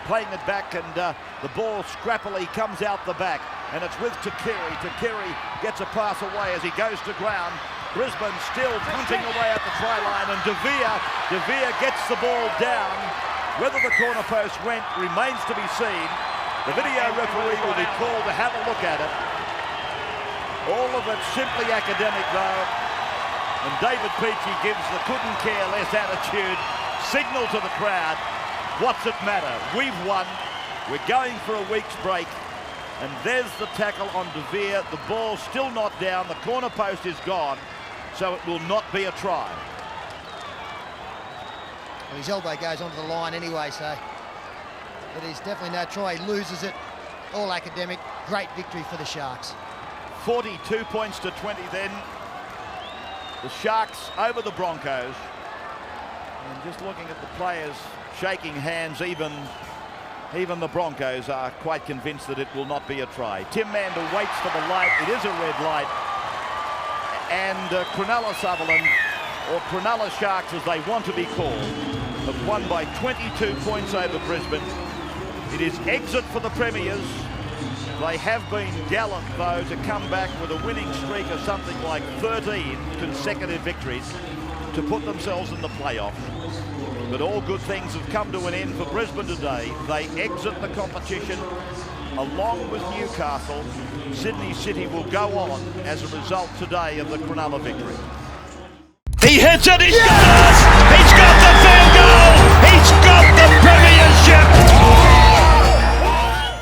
Playing it back, and the ball scrappily comes out the back, and it's with Takiri. Takiri gets a pass away as he goes to ground. Brisbane still punting away at the try line, and De Vere gets the ball down. Whether the corner post went remains to be seen. The video referee will be called to have a look at it. All of it simply academic though, and David Peachy gives the couldn't care less attitude signal to the crowd. What's it matter? We've won. We're going for a week's break, and there's the tackle on De Vere. The ball still not down. The corner post is gone, so it will not be a try. Well, his elbow goes onto the line anyway, so it is definitely no try. He loses it. All academic. Great victory for the Sharks. 42 points to 20 then. The Sharks over the Broncos. And just looking at the players shaking hands, even the Broncos are quite convinced that it will not be a try. Tim Mandel waits for the light. It is a red light. And Cronulla Sutherland, or Cronulla Sharks as they want to be called, have won by 22 points over Brisbane. It is exit for the Premiers. They have been gallant, though, to come back with a winning streak of something like 13 consecutive victories to put themselves in the playoffs. But all good things have come to an end for Brisbane today. They exit the competition along with Newcastle. Sydney City will go on as a result today of the Cronulla victory. He hits it, he's got